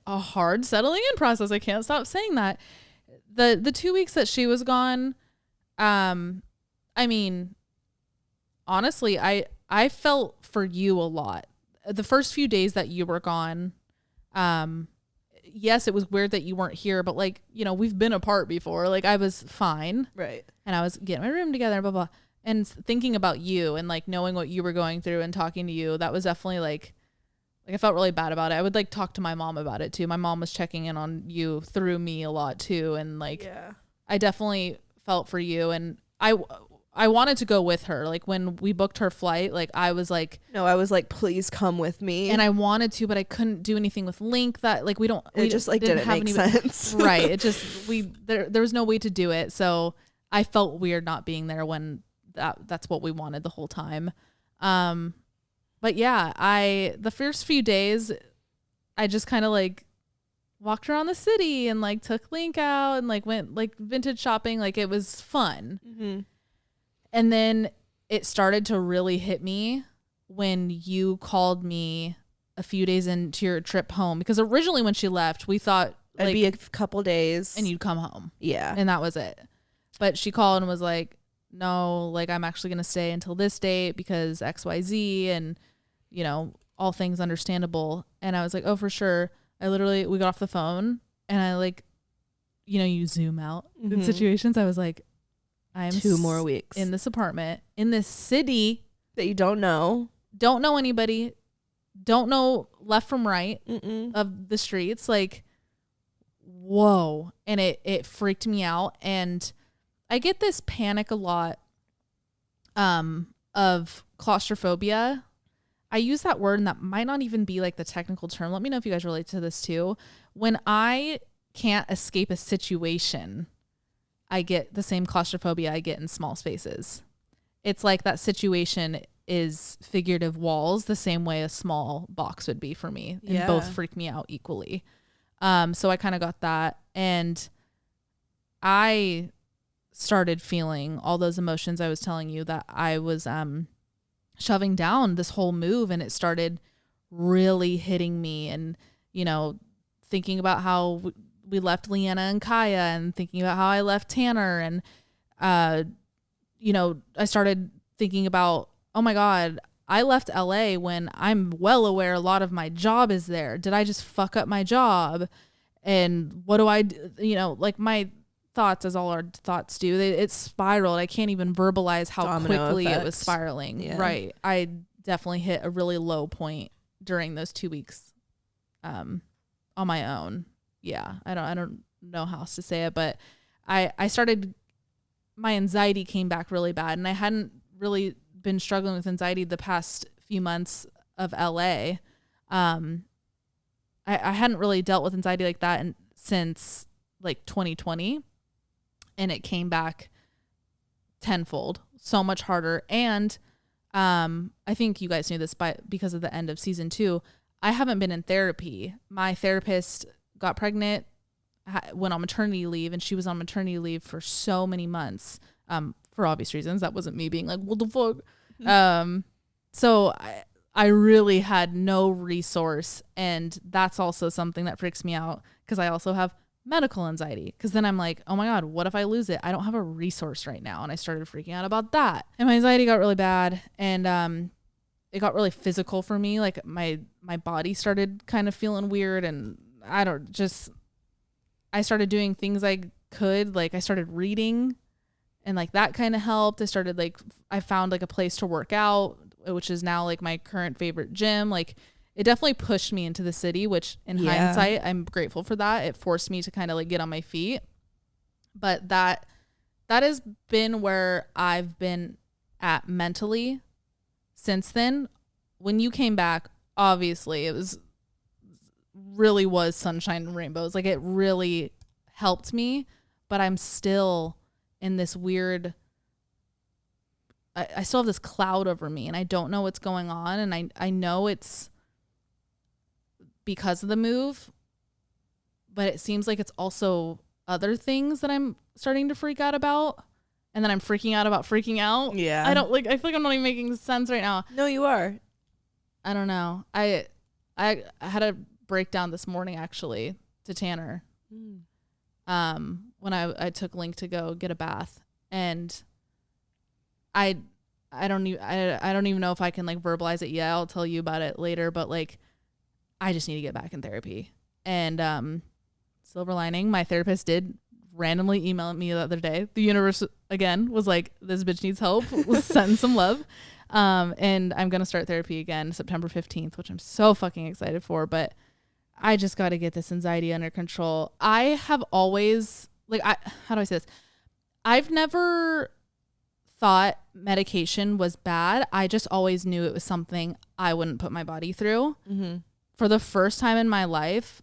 a hard settling in process. I can't stop saying that. The 2 weeks that she was gone, I mean, honestly, I felt for you a lot. The first few days that you were gone, yes, it was weird that you weren't here, but like, you know, we've been apart before. Like, I was fine. Right. And I was getting my room together, blah, blah. And thinking about you and like knowing what you were going through and talking to you, that was definitely like I felt really bad about it. I would like talk to my mom about it too. My mom was checking in on you through me a lot too. And like, I definitely felt for you. And I wanted to go with her. Like when we booked her flight, like I was like, no, I was like, please come with me. And I wanted to, but I couldn't do anything with Link that like, it just like didn't make sense. Right. It just, there was no way to do it. So I felt weird not being there when that's what we wanted the whole time. But yeah, the first few days, I just kind of like walked around the city and like took Link out and like went like vintage shopping. Like it was fun. Mm-hmm. And then it started to really hit me when you called me a few days into your trip home, because originally when she left, we thought it'd be a couple days and you'd come home. Yeah. And that was it. But she called and was like, no, like I'm actually going to stay until this date because XYZ and, you know, all things understandable. And I was like, oh, for sure. We got off the phone and I like, you know, you zoom out in situations. I was like, I'm 2 more weeks in this apartment in this city that you don't know anybody, don't know left from right of the streets. Like, whoa. And it freaked me out. And I get this panic a lot of claustrophobia. I use that word and that might not even be like the technical term. Let me know if you guys relate to this too. When I can't escape a situation, I get the same claustrophobia I get in small spaces. It's like that situation is figurative walls the same way a small box would be for me. And both freak me out equally. So I kind of got that. And I started feeling all those emotions I was telling you that I was shoving down this whole move, and it started really hitting me. And, you know, thinking about how we left Leanna and Kaya, and thinking about how I left Tanner. And, you know, I started thinking about, oh my God, I left LA when I'm well aware a lot of my job is there. Did I just fuck up my job? And what do I do? You know, like my thoughts, as all our thoughts do, it spiraled. I can't even verbalize how Domino quickly effect. It was spiraling. Yeah. Right. I definitely hit a really low point during those 2 weeks on my own. Yeah. I don't know how else to say it, but I started, my anxiety came back really bad, and I hadn't really been struggling with anxiety the past few months of LA. I hadn't really dealt with anxiety like that since like 2020, and it came back tenfold, so much harder. And I think you guys knew this because of the end of season 2. I haven't been in therapy. My therapist got pregnant, went on maternity leave, and she was on maternity leave for so many months, for obvious reasons. That wasn't me being like, what the fuck? So I really had no resource, and that's also something that freaks me out, because I also have medical anxiety, because then I'm like, oh my God, what if I lose it? I don't have a resource right now. And I started freaking out about that, and my anxiety got really bad, and it got really physical for me. Like my body started kind of feeling weird, and I started doing things I could, like I started reading, and like that kind of helped. I found like a place to work out, which is now like my current favorite gym. Like it definitely pushed me into the city, which in hindsight, I'm grateful for that. It forced me to kind of like get on my feet. But that has been where I've been at mentally since then. When you came back, obviously it really was sunshine and rainbows. Like, it really helped me, but I'm still in this weird, I still have this cloud over me, and I don't know what's going on. And I know it's because of the move, but it seems like it's also other things that I'm starting to freak out about, and then I'm freaking out about freaking out. Yeah. I feel like I'm not even making sense right now. No, you are. I don't know. I had a breakdown this morning, actually, to Tanner. When I took Link to go get a bath, and I don't even know if I can, like, verbalize it yet. I'll tell you about it later, but, like, I just need to get back in therapy. And silver lining, my therapist did randomly email me the other day. The universe again was like, this bitch needs help. Let's send some love. And I'm gonna start therapy again September 15th, which I'm so fucking excited for. But I just got to get this anxiety under control. I have always, like, how do I say this? I've never thought medication was bad. I just always knew it was something I wouldn't put my body through. Mm-hmm. For the first time in my life,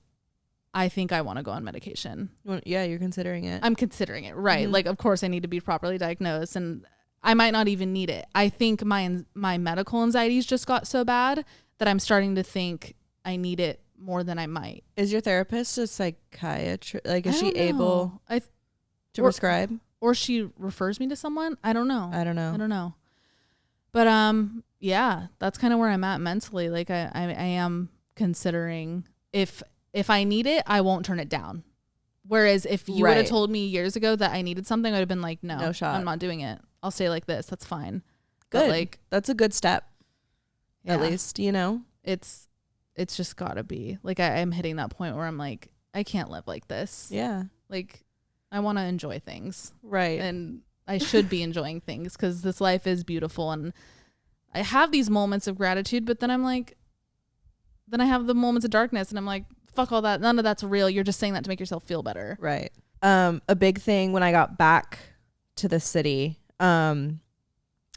I think I want to go on medication. Yeah, you're considering it. I'm considering it, right? Mm-hmm. Like, of course, I need to be properly diagnosed, and I might not even need it. I think my medical anxieties just got so bad that I'm starting to think I need it more than I might. Is your therapist a psychiatrist? Like, is she able to prescribe? Or she refers me to someone? I don't know. But yeah, that's kind of where I'm at mentally. Like, I am considering if I need it, I won't turn it down. Whereas if you would have told me years ago that I needed something, I'd have been like, no shot. I'm not doing it. I'll stay like this. That's fine. Good. But, like, that's a good step. Yeah. At least, you know? It's just gotta be. Like, I'm hitting that point where I'm like, I can't live like this. Yeah. Like, I want to enjoy things. Right. And I should be enjoying things because this life is beautiful. And I have these moments of gratitude, but then I'm like, then I have the moments of darkness, and I'm like, fuck all that. None of that's real. You're just saying that to make yourself feel better. Right. A big thing when I got back to the city,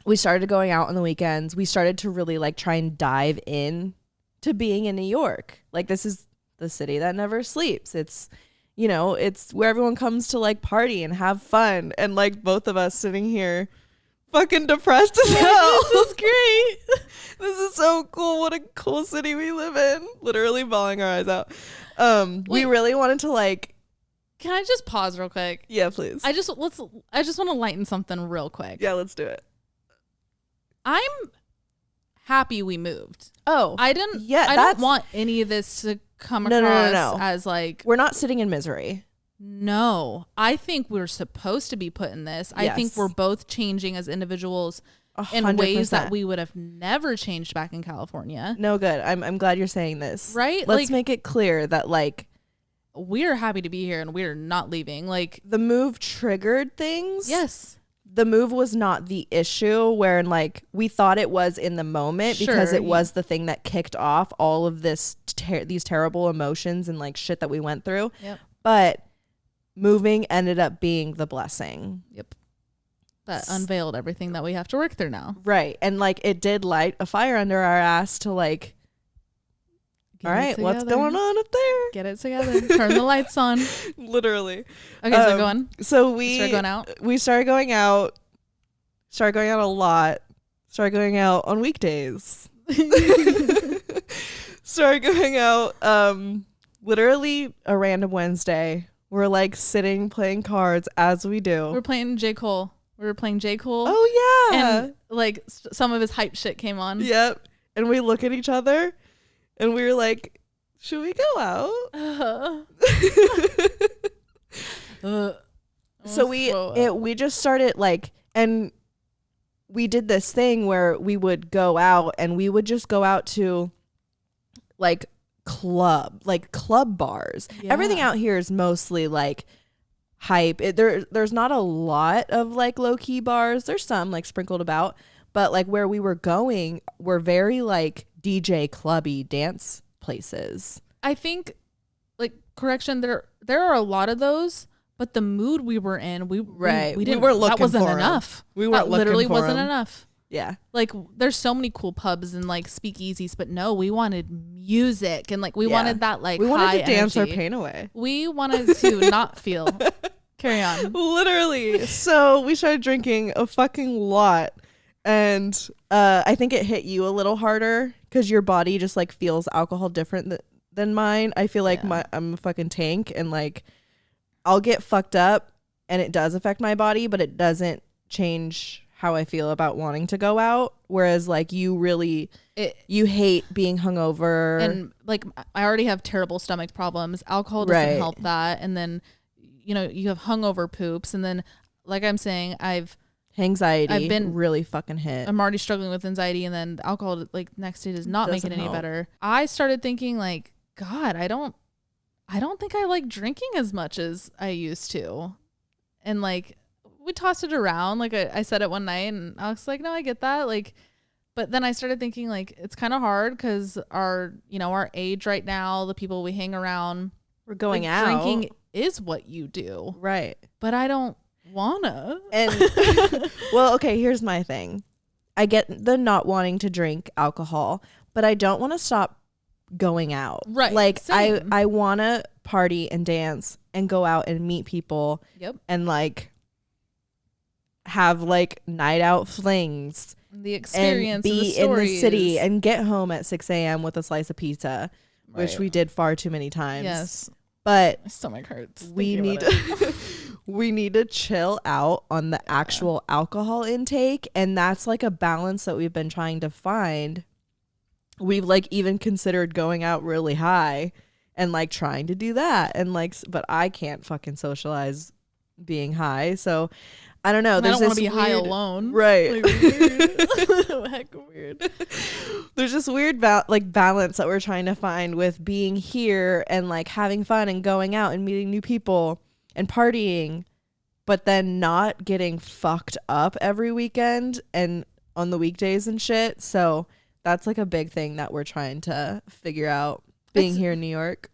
we started going out on the weekends. We started to really, like, try and dive in to being in New York. Like, this is the city that never sleeps. It's, you know, it's where everyone comes to, like, party and have fun. And, like, both of us sitting here fucking depressed as hell. This is great. This is so cool. What a cool city we live in. Literally bawling our eyes out. We really wanted to, like, can I just pause real quick? Yeah, please. I just want to lighten something real quick. Yeah, let's do it. I'm happy we moved. Oh, I don't want any of this to come across as like, we're not sitting in misery. No, I think we're supposed to be put in this. Yes. I think we're both changing as individuals 100%. In ways that we would have never changed back in California. No, good. I'm glad you're saying this. Right? Let's make it clear that, like, we're happy to be here and we're not leaving. Like, the move triggered things. Yes. The move was not the issue, wherein, like, we thought it was in the moment because it was the thing that kicked off all of this these terrible emotions and, like, shit that we went through. Yep. But moving ended up being the blessing. Yep. That unveiled everything that we have to work through now. Right. And, like, it did light a fire under our ass to, like, all right, what's going on up there? Get it together. Turn the lights on. Literally. Okay, so go on. So we started going out. We started going out. Started going out a lot. Started going out on weekdays. Started going out literally a random Wednesday. We're, like, sitting playing cards as we do. We're playing J. Cole. We were playing J. Cole. Oh yeah. And, like, some of his hype shit came on. Yep. And we look at each other. And we were like, should we go out? So we just started, like, and we did this thing where we would go out and we would just go out to, like, club bars. Yeah. Everything out here is mostly, like, hype. There's not a lot of, like, low-key bars. There's some, like, sprinkled about. But, like, where we were going were very, like, DJ clubby dance places. I think, like, correction, there are a lot of those, But the mood we were in, we didn't. We weren't looking that wasn't for enough. We weren't that literally looking for wasn't 'em. enough. Yeah. Like there's so many cool pubs and like speakeasies, but no, we wanted music and like we wanted that like we wanted high to dance energy. our pain away. We wanted to not feel. Carry on. Literally. So we started drinking a fucking lot, and I think it hit you a little harder because your body just like feels alcohol different than mine. I feel like I'm a fucking tank, and like I'll get fucked up, and it does affect my body, but it doesn't change how I feel about wanting to go out. Whereas like you really you hate being hungover, and like I already have terrible stomach problems. Alcohol doesn't help that. And then you know you have hungover poops, and then like I'm saying, anxiety. I've been really fucking hit. I'm already struggling with anxiety, and then the alcohol like next day does not make it any help. better. I started thinking like, God, I don't think I like drinking as much as I used to. And like we tossed it around. Like I said it one night, and Alex was like, no, I get that. Like, but then I started thinking like it's kind of hard because our age right now, the people we hang around, we're going like, out. Drinking is what you do, right? But I don't wanna. And well, okay, here's my thing. I get the not wanting to drink alcohol, but I don't want to stop going out. Right. Like same. I want to party and dance and go out and meet people. Yep. And like have like night out flings, the experience, and be and the stories. in the city and get home at 6 a.m. with a slice of pizza, which we did far too many times. Yes. But my stomach hurts. We need to chill out on the actual alcohol intake, and that's like a balance that we've been trying to find. We've like even considered going out really high and like trying to do that, and like, but I can't fucking socialize being high, so I don't know. I don't want to be high alone, right? Like, weird. Heck, weird. There's this weird balance that we're trying to find with being here and like having fun and going out and meeting new people and partying, but then not getting fucked up every weekend and on the weekdays and shit. So that's like a big thing that we're trying to figure out being here in New York.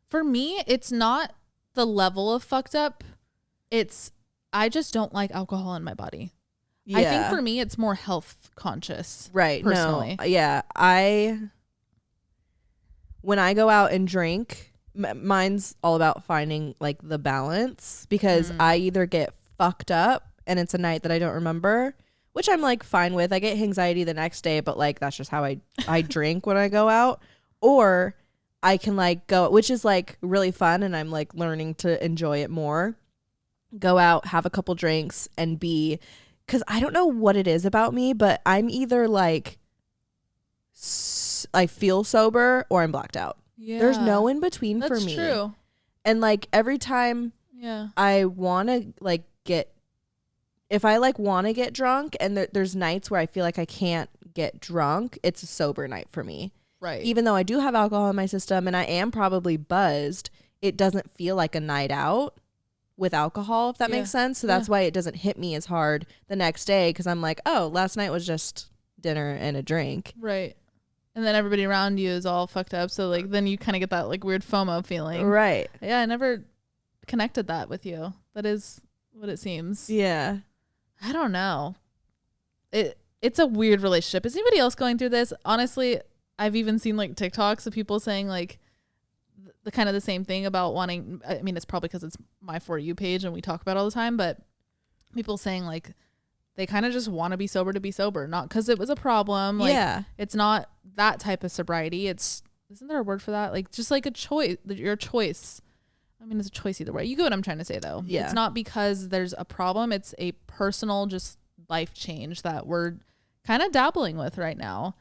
For me, it's not the level of fucked up. I just don't like alcohol in my body. Yeah. I think for me, it's more health conscious. Right. Personally. No, yeah. When I go out and drink, mine's all about finding like the balance, because I either get fucked up and it's a night that I don't remember, which I'm like fine with. I get anxiety the next day, but like that's just how I drink when I go out. Or I can like go, which is like really fun, and I'm like learning to enjoy it more. Go out, have a couple drinks, and because I don't know what it is about me, but I'm either like I feel sober or I'm blacked out. Yeah, there's no in between for me. That's true. And like every time I want to like if I like want to get drunk, and there's nights where I feel like I can't get drunk, it's a sober night for me. Right. Even though I do have alcohol in my system and I am probably buzzed, it doesn't feel like a night out with alcohol, if that makes sense. So that's why it doesn't hit me as hard the next day, because I'm like, oh, last night was just dinner and a drink. Right. And then everybody around you is all fucked up. So like then you kind of get that like weird FOMO feeling. Right. Yeah, I never connected that with you. That is what it seems. Yeah. I don't know. It's a weird relationship. Is anybody else going through this? Honestly, I've even seen like TikToks of people saying like the kind of the same thing about wanting, I mean, it's probably because it's my For You page and we talk about it all the time, but people saying like they kind of just want to be sober, not because it was a problem. Like, it's not that type of sobriety. Isn't there a word for that? Like just like a choice, your choice. I mean, it's a choice either way. You get what I'm trying to say though. Yeah. It's not because there's a problem. It's a personal just life change that we're kind of dabbling with right now.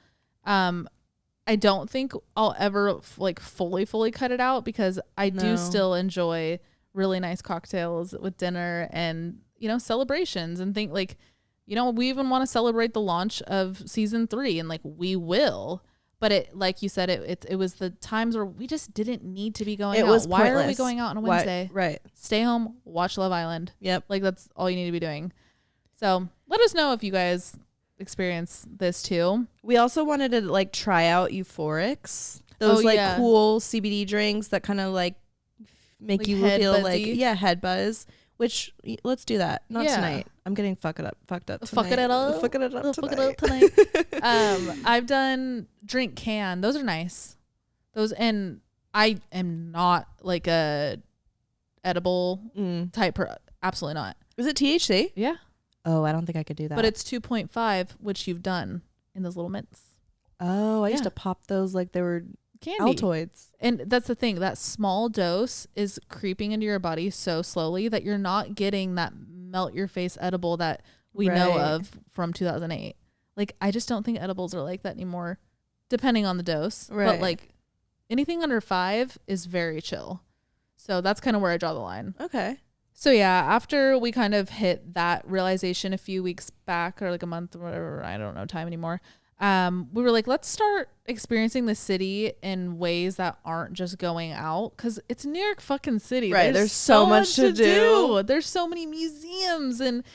I don't think I'll ever like fully cut it out, because I do still enjoy really nice cocktails with dinner and, celebrations and think like, we even want to celebrate the launch of season 3, and like we will. But it, like you said, it was the times where we just didn't need to be going out. Why are we going out on a Wednesday? Right. Stay home, watch Love Island. Yep. Like that's all you need to be doing. So let us know if you guys experience this too. We also wanted to like try out Euphorics. Those cool CBD drinks that kind of like make like you head feel buzzy. like head buzz. Which let's do that. Not tonight. I'm getting fucked up tonight. Fucking it up. Fucking it up Fuck it tonight. up tonight. I've done drink can. Those are nice. Those, and I am not like a edible type. Absolutely not. Is it THC? Yeah. Oh, I don't think I could do that. But it's 2.5, which you've done in those little mints. Oh, I used to pop those like they were Candy. Altoids. And that's the thing. That small dose is creeping into your body so slowly that you're not getting that melt your face edible that we know of from 2008. Like, I just don't think edibles are like that anymore, depending on the dose. Right. But like anything under 5 is very chill. So that's kind of where I draw the line. Okay. So yeah, after we kind of hit that realization a few weeks back, or like a month or whatever, I don't know time anymore. We were like, let's start experiencing the city in ways that aren't just going out, because it's New York fucking City. Right. There's so much to do. There's so many museums and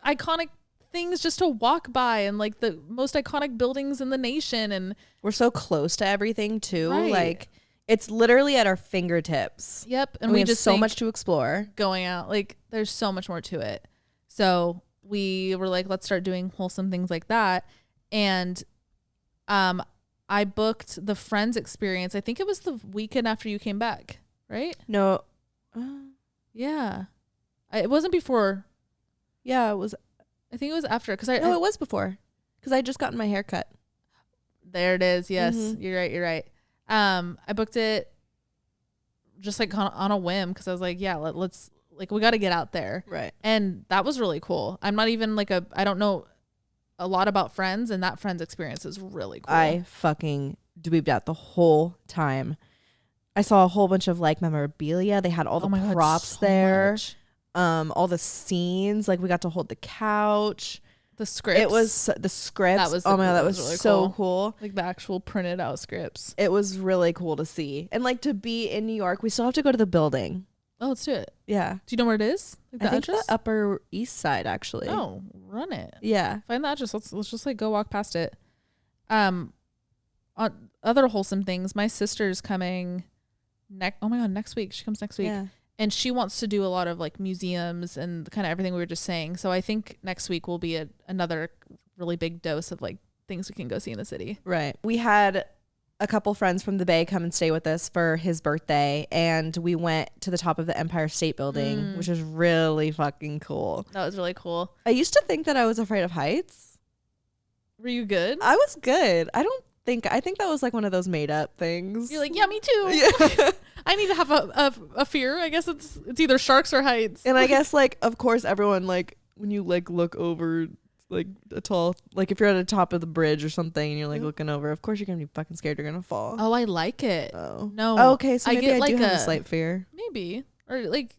iconic things just to walk by, and like the most iconic buildings in the nation. And we're so close to everything too. Right. Like, it's literally at our fingertips. Yep. And we just so much to explore. Going out, like, there's so much more to it. So we were like, let's start doing wholesome things like that. And I booked the Friends experience. I think it was the weekend after you came back, right? No. Yeah. It wasn't before. Yeah, it was. I think it was after. No, it was before. Because I had just gotten my hair cut. There it is. Yes. Mm-hmm. You're right. I booked it just like on a whim, because I was like, yeah, let's like, we got to get out there. Right. And that was really cool. I'm not even like I don't know a lot about Friends, and that Friends experience is really cool. I fucking dweebed out the whole time. I saw a whole bunch of like memorabilia. They had all the props there. All the scenes. Like, we got to hold the couch. The scripts. It was the scripts. Oh my God, that was really so cool. Like the actual printed out scripts. It was really cool to see. And like, to be in New York, we still have to go to the building. Oh, let's do it. Yeah. Do you know where it is? Like the I think address? the Upper East Side, actually. Oh, run it. Yeah. Find the address. Let's just like go walk past it. On other wholesome things, my sister's coming next week. She comes next week. Yeah. And she wants to do a lot of like museums and kind of everything we were just saying. So I think next week will be another really big dose of like things we can go see in the city. Right. We had a couple friends from the Bay come and stay with us for his birthday, and we went to the top of the Empire State Building, which is really fucking cool. That was really cool. I used to think that I was afraid of heights. Were you good? I was good. I think that was like one of those made up things. You're like, yeah, me too. Yeah. I need to have a fear. I guess it's either sharks or heights. And I guess like, of course, everyone, like, when you like look over like a tall, like if you're at the top of the bridge or something and you're like looking over, of course you're gonna be fucking scared you're gonna fall. Oh, I like it. Oh no. Oh, okay, so maybe I get do have a slight fear. Maybe, or like,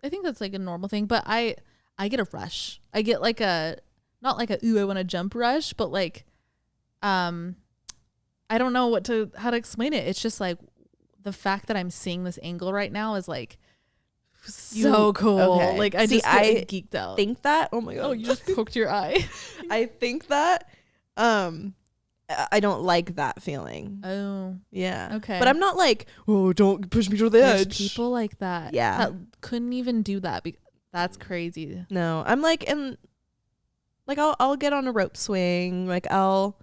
I think that's like a normal thing. But I get a rush. I get like not like a ooh, I want to jump rush, but like, I don't know how to explain it. It's just like the fact that I'm seeing this angle right now is like so cool. Okay. Like, I geeked out. Think that? Oh my God. Oh, you just poked your eye. I think that I don't like that feeling. Oh. Yeah. Okay. But I'm not like, oh, don't push me to the edge. There's people like that. Yeah. That couldn't even do that. That's crazy. No. I'm like, I'll get on a rope swing. Like, I'll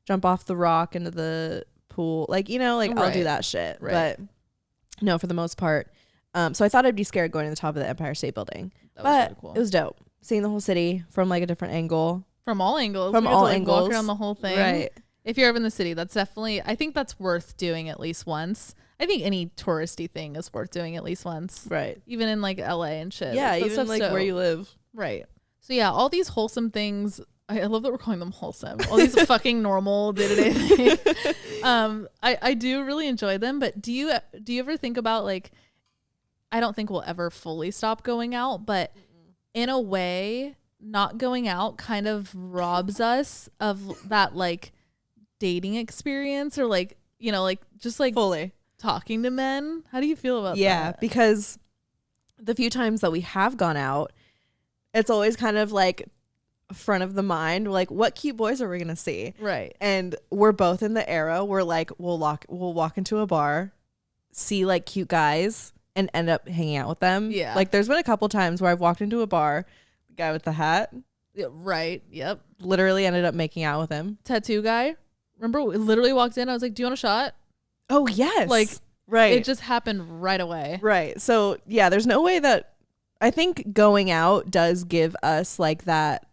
jump off the rock into the pool. Like, I'll do that shit. Right. But no, for the most part. So I thought I'd be scared going to the top of the Empire State Building. But really cool. It was dope. Seeing the whole city from like a different angle. From all angles. From all angles. Walk around the whole thing. Right. If you're ever in the city, I think that's worth doing at least once. I think any touristy thing is worth doing at least once. Right. Even in like LA and shit. Yeah, even like where you live. Right. So yeah, all these wholesome things. I love that we're calling them wholesome. All these fucking normal day-to-day things. I do really enjoy them, but do you ever think about like, I don't think we'll ever fully stop going out, but in a way, not going out kind of robs us of that like dating experience, or like, like just like fully talking to men. How do you feel about that? Yeah, because the few times that we have gone out, it's always kind of like front of the mind, like, what cute boys are we gonna see? Right. And we're both in the era where like we'll walk into a bar, see like cute guys, and end up hanging out with them. Yeah. Like there's been a couple times where I've walked into a bar, the guy with the hat. Yeah, right. Yep. Literally ended up making out with him. Tattoo guy. Remember, we literally walked in. I was like, "Do you want a shot?" Oh yes. Like right. It just happened right away. Right. So yeah, there's no way that I think going out does give us like that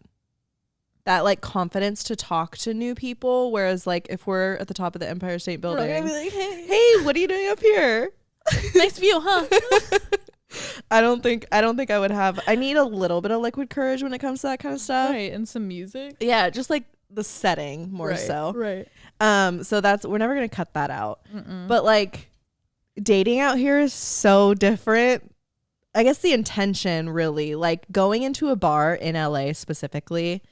like confidence to talk to new people. Whereas like if we're at the top of the Empire State Building, I'd be like, hey, what are you doing up here? Nice view, huh? I don't think I would have. I need a little bit of liquid courage when it comes to that kind of stuff. Right, and some music. Yeah, just like the setting more so. Right. So we're never gonna cut that out. But like dating out here is so different. I guess the intention really, like going into a bar in LA specifically.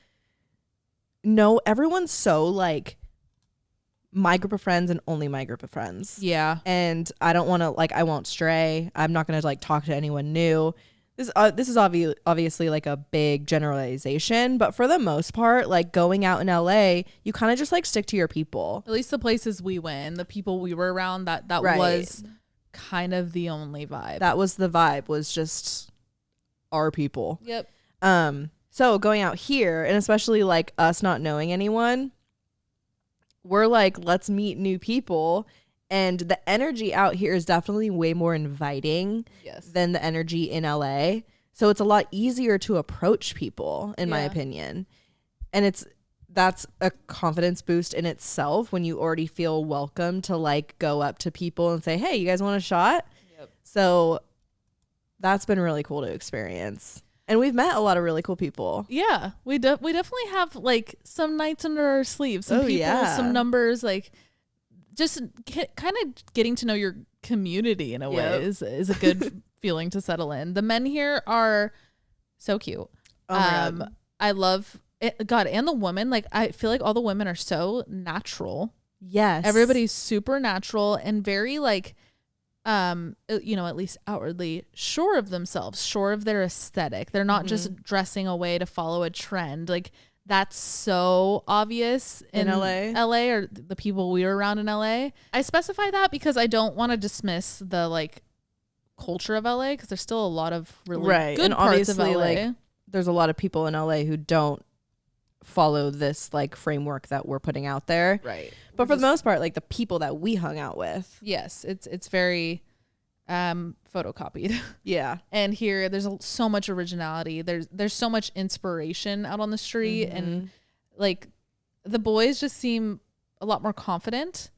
No, everyone's so like my group of friends and only my group of friends. Yeah. And I don't want to like, I won't stray. I'm not going to like talk to anyone new. This is obviously like a big generalization, but for the most part, like going out in LA, you kind of just like stick to your people. At least the places we went, the people we were around, that Right. was kind of the only vibe. That was the vibe, was just our people. Yep. So going out here, and especially like us not knowing anyone, we're like, let's meet new people. And the energy out here is definitely way more inviting than the energy in LA. So it's a lot easier to approach people, in my opinion. And that's a confidence boost in itself when you already feel welcome to like go up to people and say, hey, you guys want a shot? Yep. So that's been really cool to experience. And we've met a lot of really cool people. Yeah, we definitely have like some nights under our sleeves, some people, some numbers, like just kind of getting to know your community in a way is a good feeling to settle in. The men here are so cute. Oh my God. I love it. God, and the women, like I feel like all the women are so natural. Yes. Everybody's super natural and very like, at least outwardly sure of themselves, sure of their aesthetic. They're not just dressing away to follow a trend. Like that's so obvious in LA or the people we were around in LA. I specify that because I don't want to dismiss the like culture of LA because there's still a lot of really good and parts of LA. Like there's a lot of people in LA who don't follow this like framework that we're putting out there. Right. But for the most part, like the people that we hung out with. Yes, it's very photocopied. Yeah. And here there's so much originality. There's so much inspiration out on the street and like the boys just seem a lot more confident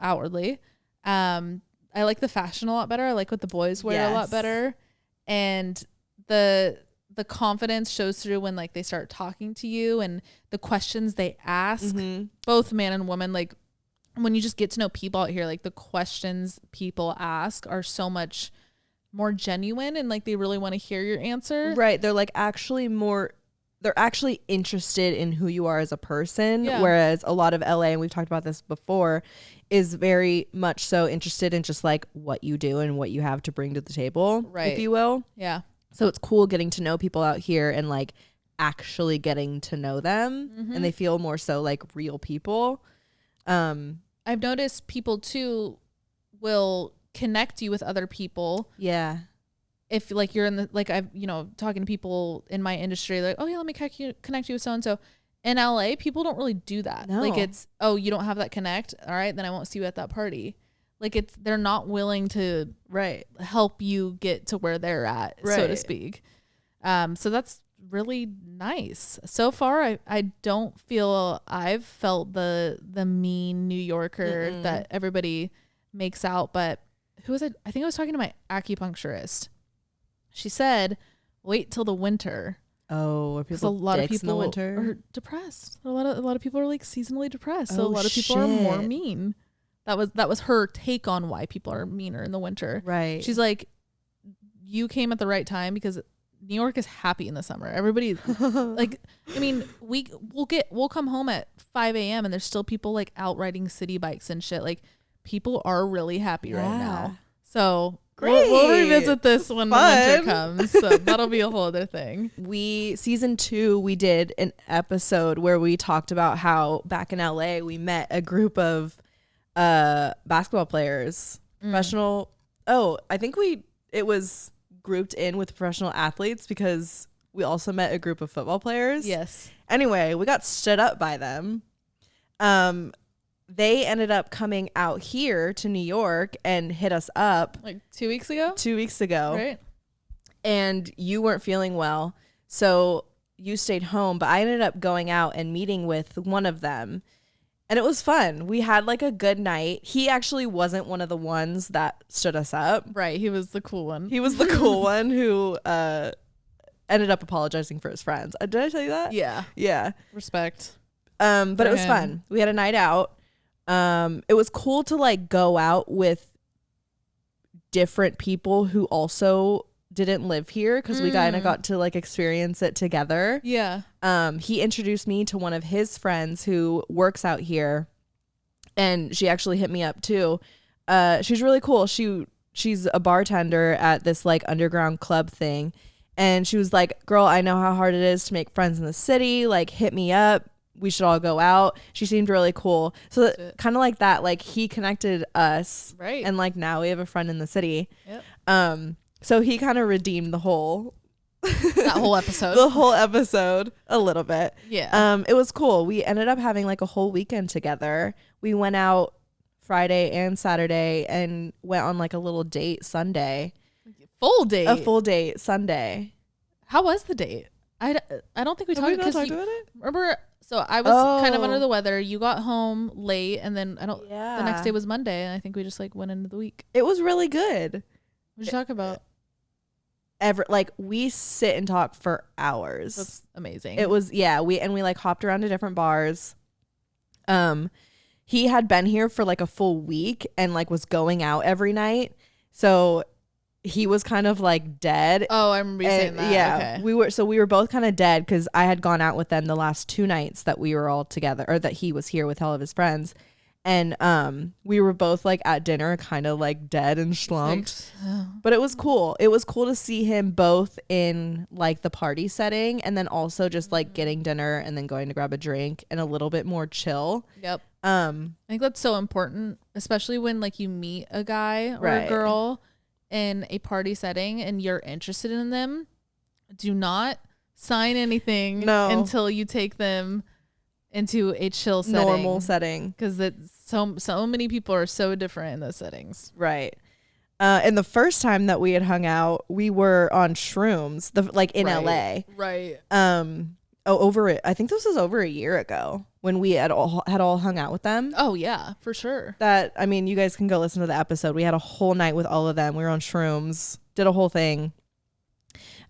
outwardly. I like the fashion a lot better. I like what the boys wear a lot better. And the confidence shows through when like they start talking to you and the questions they ask, both man and woman. Like when you just get to know people out here, like the questions people ask are so much more genuine and like they really want to hear your answer. Right. They're like they're actually interested in who you are as a person. Yeah. Whereas a lot of LA, and we've talked about this before, is very much so interested in just like what you do and what you have to bring to the table, if you will. Yeah. So it's cool getting to know people out here and like actually getting to know them and they feel more so like real people. I've noticed people too will connect you with other people. Yeah. If like you're in the, like I've, talking to people in my industry, like, oh yeah, let me connect you with so-and-so. In LA, people don't really do that. No. Like it's, oh, you don't have that connect. All right. Then I won't see you at that party. Like they're not willing to help you get to where they're at, so to speak. So that's really nice. So far, I don't feel I've felt the mean New Yorker that everybody makes out. But who was it? I think I was talking to my acupuncturist. She said, wait till the winter. Oh, are people a lot of people in the winter? Are depressed. A lot of people are like seasonally depressed. So a lot of people are more mean. That was her take on why people are meaner in the winter. Right. She's like, you came at the right time because New York is happy in the summer. Everybody like, I mean, we'll come home at 5 a.m. and there's still people like out riding city bikes and shit. Like people are really happy right now. So we'll revisit this when the winter comes. So that'll be a whole other thing. Season 2, we did an episode where we talked about how back in LA we met a group of basketball players, professional. Oh, I think it was grouped in with professional athletes because we also met a group of football players. Yes. Anyway, we got stood up by them. They ended up coming out here to New York and hit us up like 2 weeks ago. Right. And you weren't feeling well, so you stayed home, but I ended up going out and meeting with one of them, and it was fun. We had like a good night. He actually wasn't one of the ones that stood us up. Right. He was the cool one. He was the cool one who ended up apologizing for his friends. Did I tell you that? Yeah. Respect. But it was fun. We had a night out. It was cool to like go out with different people who also didn't live here because we kind of got to like experience it together. Yeah. He introduced me to one of his friends who works out here, and she actually hit me up too. She's really cool. She's a bartender at this like underground club thing, and she was like, "Girl, I know how hard it is to make friends in the city. Like, hit me up. We should all go out." She seemed really cool. So kind of like that, like he connected us. Right. And like now we have a friend in the city. Yep. So he kind of redeemed the whole that whole episode. The whole episode a little bit. Yeah. It was cool. We ended up having like a whole weekend together. We went out Friday and Saturday and went on like a little date Sunday. A full date Sunday. How was the date? I don't think we talked about it. Remember, so I was kind of under the weather. You got home late, and then the next day was Monday, and I think we just like went into the week. It was really good. What did you talk about? We sit and talk for hours. That's amazing. It was, we like hopped around to different bars. He had been here for like a full week and like was going out every night. So he was kind of like dead. Oh, I remember you saying that. Yeah. Okay. We were both kind of dead because I had gone out with them the last 2 nights that we were all together, or that he was here with all of his friends. And we were both like at dinner kind of like dead and slumped. But it was cool. It was cool to see him both in like the party setting and then also just like getting dinner and then going to grab a drink and a little bit more chill. Yep. I think that's so important, especially when like you meet a guy or a girl in a party setting and you're interested in them. Do not sign anything until you take them into a chill setting, normal setting, because it's so many people are so different in those settings. Right. And the first time that we had hung out, we were on shrooms, in LA. Right. I think this was over a year ago when we had all hung out with them. Oh yeah, for sure. You guys can go listen to the episode. We had a whole night with all of them. We were on shrooms, did a whole thing.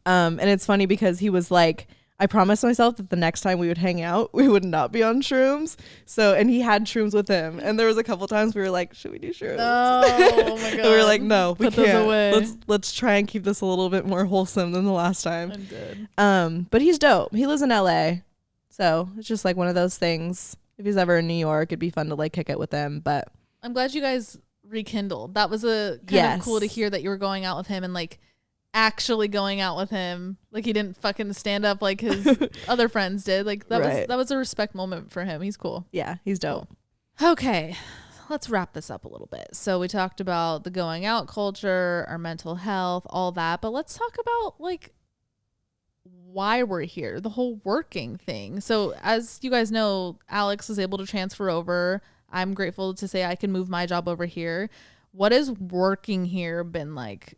And it's funny because he was like, I promised myself that the next time we would hang out, we would not be on shrooms. And he had shrooms with him. And there was a couple times we were like, should we do shrooms? Oh my God. And we were like, no, we Put can't. those away. Let's try and keep this a little bit more wholesome than the last time. I'm good. But he's dope. He lives in LA. So it's just like one of those things. If he's ever in New York, it'd be fun to like kick it with him. But I'm glad you guys rekindled. That was a kind of cool to hear that you were going out with him and like actually going out with him. Like he didn't fucking stand up like his other friends did. Like that was a respect moment for him. He's cool. Yeah, he's dope. Cool. Okay, let's wrap this up a little bit. So we talked about the going out culture, our mental health, all that, but let's talk about like why we're here, the whole working thing. So as you guys know, Alex was able to transfer over. I'm grateful to say I can move my job over here. What has working here been like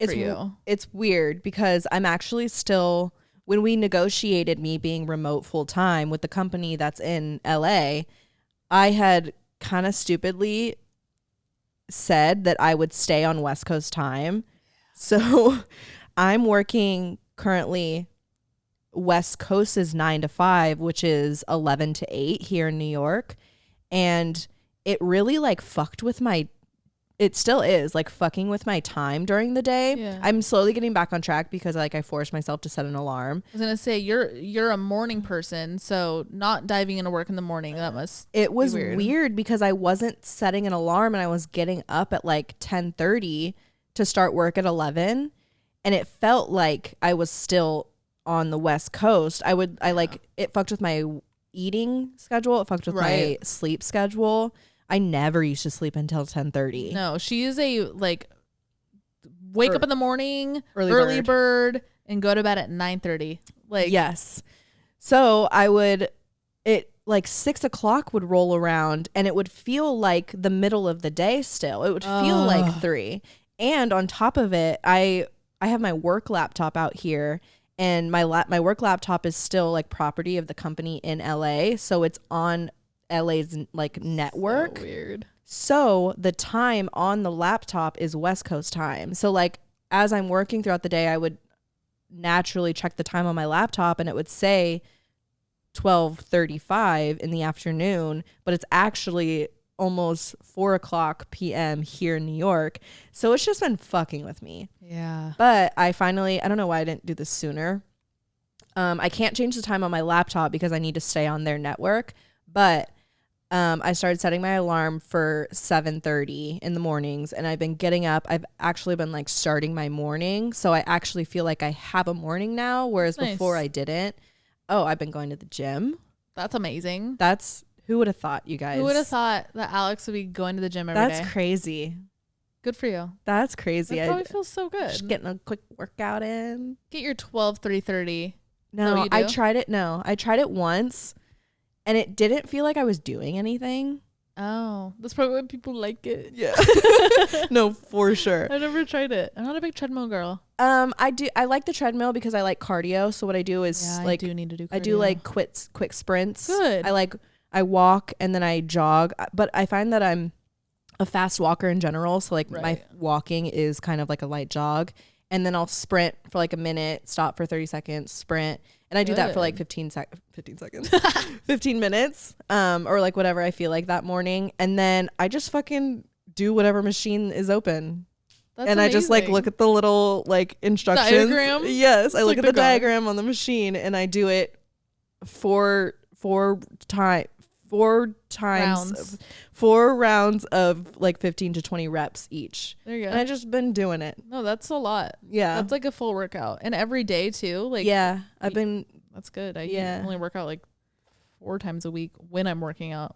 for you? It's weird because I'm actually still, when we negotiated me being remote full time with the company that's in LA, I had kind of stupidly said that I would stay on West Coast time. So I'm working currently, West Coast is 9 to 5, which is 11 to 8 here in New York. And it really like fucked with it still is like fucking with my time during the day. Yeah. I'm slowly getting back on track because like I forced myself to set an alarm. I was gonna say you're a morning person, so not diving into work in the morning, that must it was weird because I wasn't setting an alarm and I was getting up at like 10:30 to start work at 11, and it felt like I was still on the West Coast. It fucked with my eating schedule, it fucked with my sleep schedule. I never used to sleep until 10:30. No, she is a like wake up in the morning, early bird, and go to bed at 9:30. Like, yes. So it like 6 o'clock would roll around and it would feel like the middle of the day still. It would feel like 3. And on top of it, I have my work laptop out here, and my work laptop is still like property of the company in LA. So it's on LA's like network. So weird. So the time on the laptop is West Coast time. So like as I'm working throughout the day, I would naturally check the time on my laptop and it would say 12:35 in the afternoon, but it's actually almost 4:00 p.m. here in New York. So it's just been fucking with me. Yeah. But I don't know why I didn't do this sooner. I can't change the time on my laptop because I need to stay on their network. But I started setting my alarm for 7:30 in the mornings, and I've been getting up. I've actually been like starting my morning. So I actually feel like I have a morning now, whereas before I didn't. Oh, I've been going to the gym. That's amazing. Who would have thought, you guys? Who would have thought that Alex would be going to the gym every day? That's crazy. Good for you. That's crazy. That probably feels so good. Just getting a quick workout in. Get your 3:30. No, I tried it. No, I tried it once, and it didn't feel like I was doing anything. Oh, that's probably why people like it. Yeah. No, for sure. I never tried it. I'm not a big treadmill girl. I like the treadmill because I like cardio. So what I do is I do need to do cardio. I do like quick sprints. Good. I walk and then I jog, but I find that I'm a fast walker in general. So like my walking is kind of like a light jog, and then I'll sprint for like a minute, stop for 30 seconds, sprint. And I do that for like 15 seconds, 15 minutes, or like whatever I feel like that morning. And then I just fucking do whatever machine is open. That's amazing. I just like look at the little like instructions. Diagram? Yes. I look at the diagram on the machine and I do it four rounds of like 15 to 20 reps each. There you go. And I just been doing it. No, that's a lot. Yeah. That's like a full workout. And every day too. Like, yeah, that's good. I only work out like 4 times a week when I'm working out.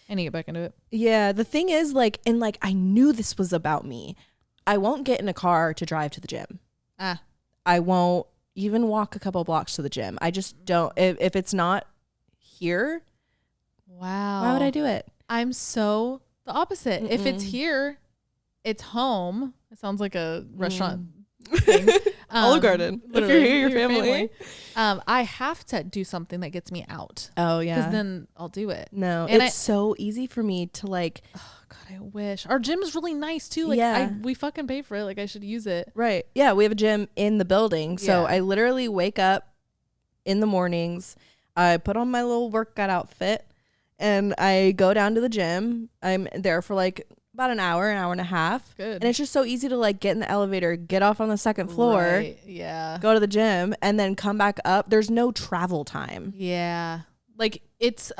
I need to get back into it. Yeah. The thing is like, and like, I knew this was about me. I won't get in a car to drive to the gym. I won't even walk a couple blocks to the gym. I just don't. If it's not here, wow, why would I do it? I'm so the opposite. If it's here, it's home. It sounds like a restaurant thing. Olive Garden. If you're here, your family. I have to do something that gets me out. Oh yeah, because then I'll do it. No, and it's so easy for me to like. Oh God, I wish our gym is really nice too. Like we fucking pay for it. Like I should use it. Right. Yeah, we have a gym in the building, so I literally wake up in the mornings. I put on my little workout outfit, and I go down to the gym. I'm there for like about an hour and a half. Good. And it's just so easy to like get in the elevator, get off on the second floor, go to the gym, and then come back up. There's no travel time. Yeah. Like it's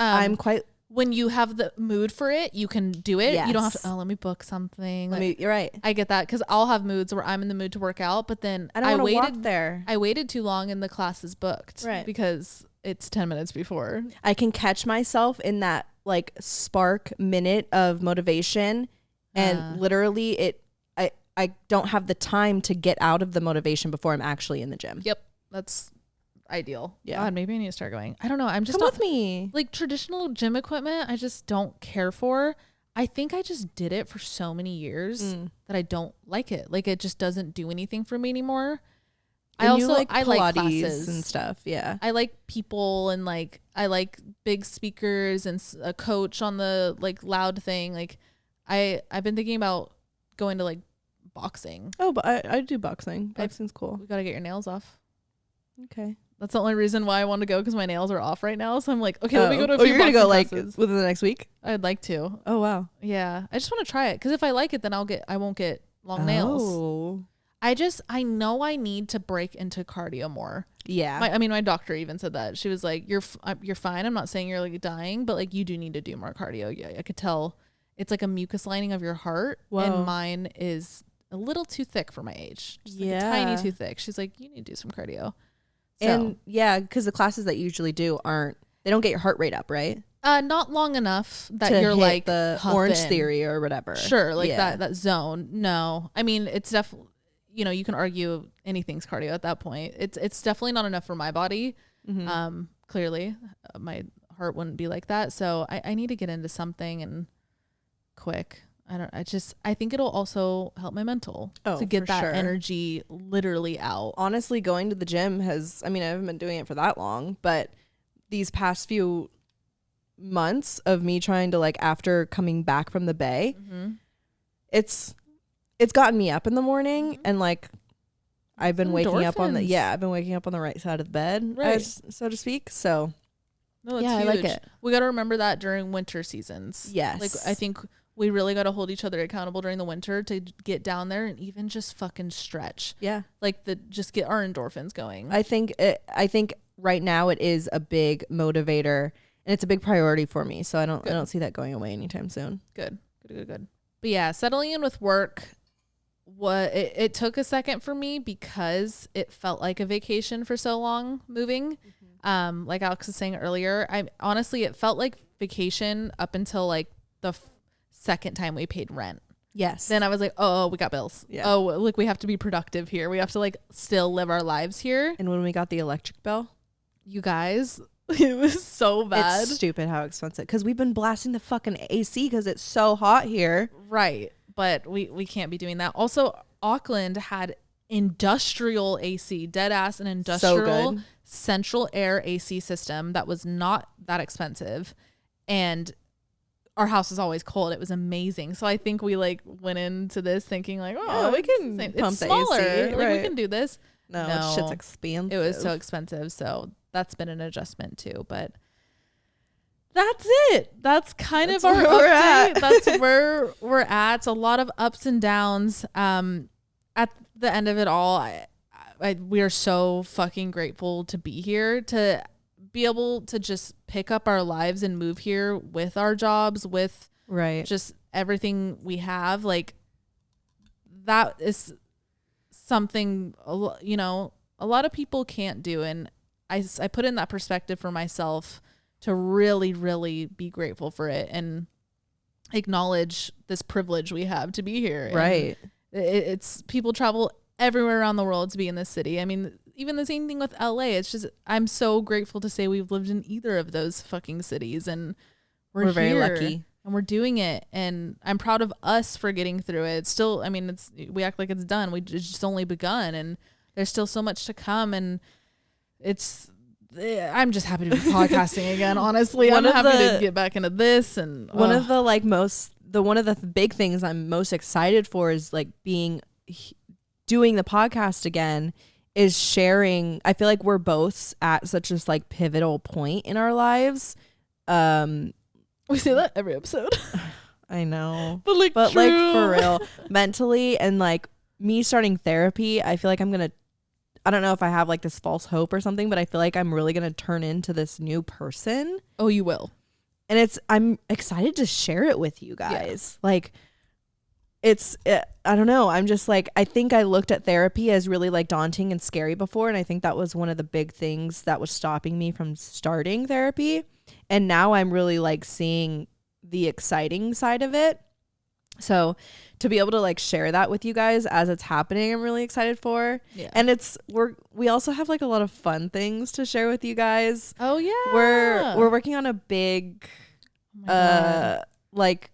when you have the mood for it, you can do it. Yes. You don't have to, let me book something. You're right. I get that because I'll have moods where I'm in the mood to work out, but then I waited there. I waited too long and the class is booked. Right. Because it's 10 minutes before. I can catch myself in that like spark minute of motivation, and literally I don't have the time to get out of the motivation before I'm actually in the gym. Yep. That's ideal. Yeah. God, maybe I need to start going. I don't know. I'm just Come with me. Like traditional gym equipment, I just don't care for. I think I just did it for so many years that I don't like it. Like it just doesn't do anything for me anymore. And I like classes and stuff. Yeah. I like people and like I like big speakers and a coach on the like loud thing. Like I've been thinking about going to like boxing. Oh, but I do boxing. Boxing's cool. We got to get your nails off. Okay. That's the only reason why I want to go, because my nails are off right now. So I'm like, okay, let me go to a few you're gonna go classes. Like within the next week? I'd like to. Oh wow. Yeah. I just want to try it, because if I like it, then I won't get long nails. I know I need to break into cardio more. Yeah. My doctor even said that. She was like, you're fine. I'm not saying you're like dying, but like you do need to do more cardio. Yeah, I could tell it's like a mucus lining of your heart. Whoa. And mine is a little too thick for my age. Just like a tiny too thick. She's like, you need to do some cardio. So, and yeah, because the classes that you usually do they don't get your heart rate up, right? Not long enough that to you're hit like the Orange Theory or whatever. Sure, like that zone. No, I mean it's definitely you know, you can argue anything's cardio at that point. It's definitely not enough for my body. Clearly my heart wouldn't be like that. So I need to get into something and quick. I think it'll also help my mental to get that energy literally out. Honestly, going to the gym I haven't been doing it for that long, but these past few months of me trying to like, after coming back from the Bay, it's gotten me up in the morning and like I've been waking up on the right side of the bed, so to speak. So no, that's huge. I like it. We got to remember that during winter seasons. Yes. Like I think we really got to hold each other accountable during the winter to get down there and even just fucking stretch. Yeah. Like just get our endorphins going. I think right now it is a big motivator and it's a big priority for me. So I don't see that going away anytime soon. Good. But yeah, settling in with work, it took a second for me because it felt like a vacation for so long moving. Like Alex was saying earlier, honestly, it felt like vacation up until like the second time we paid rent. Yes. Then I was like, oh, we got bills. Yeah. Oh, look, we have to be productive here. We have to like still live our lives here. And when we got the electric bill, you guys, it was so bad. It's stupid how expensive, because we've been blasting the fucking AC because it's so hot here. Right. But we can't be doing that. Also, Auckland had industrial AC, dead ass, an industrial central air AC system that was not that expensive. And our house is always cold. It was amazing. So I think we like went into this thinking like, oh, we can pump the smaller. AC. Like, we can do this. No, shit's expensive. It was so expensive. So that's been an adjustment too. But that's it. That's kind of our update. That's where we're at. A lot of ups and downs. At the end of it all, we are so fucking grateful to be here, to be able to just pick up our lives and move here with our jobs, with just everything we have. Like, that is something, you know, a lot of people can't do. And I put in that perspective for myself to really, really be grateful for it and acknowledge this privilege we have to be here. Right. And it's people travel everywhere around the world to be in this city. I mean, even the same thing with LA. It's just, I'm so grateful to say we've lived in either of those fucking cities, and we're very lucky and we're doing it. And I'm proud of us for getting through it. It's still, I mean, we act like it's done. It's just only begun, and there's still so much to come. And I'm just happy to be podcasting again. Honestly, I'm happy to get back into this. And one of the big things I'm most excited for is like doing the podcast again, is sharing. I feel like we're both at such a like pivotal point in our lives. We say that every episode. I know, but like for real, mentally, and like me starting therapy, I feel like I don't know if I have like this false hope or something, but I feel like I'm really going to turn into this new person. Oh, you will. And I'm excited to share it with you guys. Yeah. Like, I don't know. I'm just like, I think I looked at therapy as really like daunting and scary before. And I think that was one of the big things that was stopping me from starting therapy. And now I'm really like seeing the exciting side of it. So to be able to like share that with you guys as it's happening, I'm really excited for. Yeah. And we also have like a lot of fun things to share with you guys. Oh yeah. We're working on a big like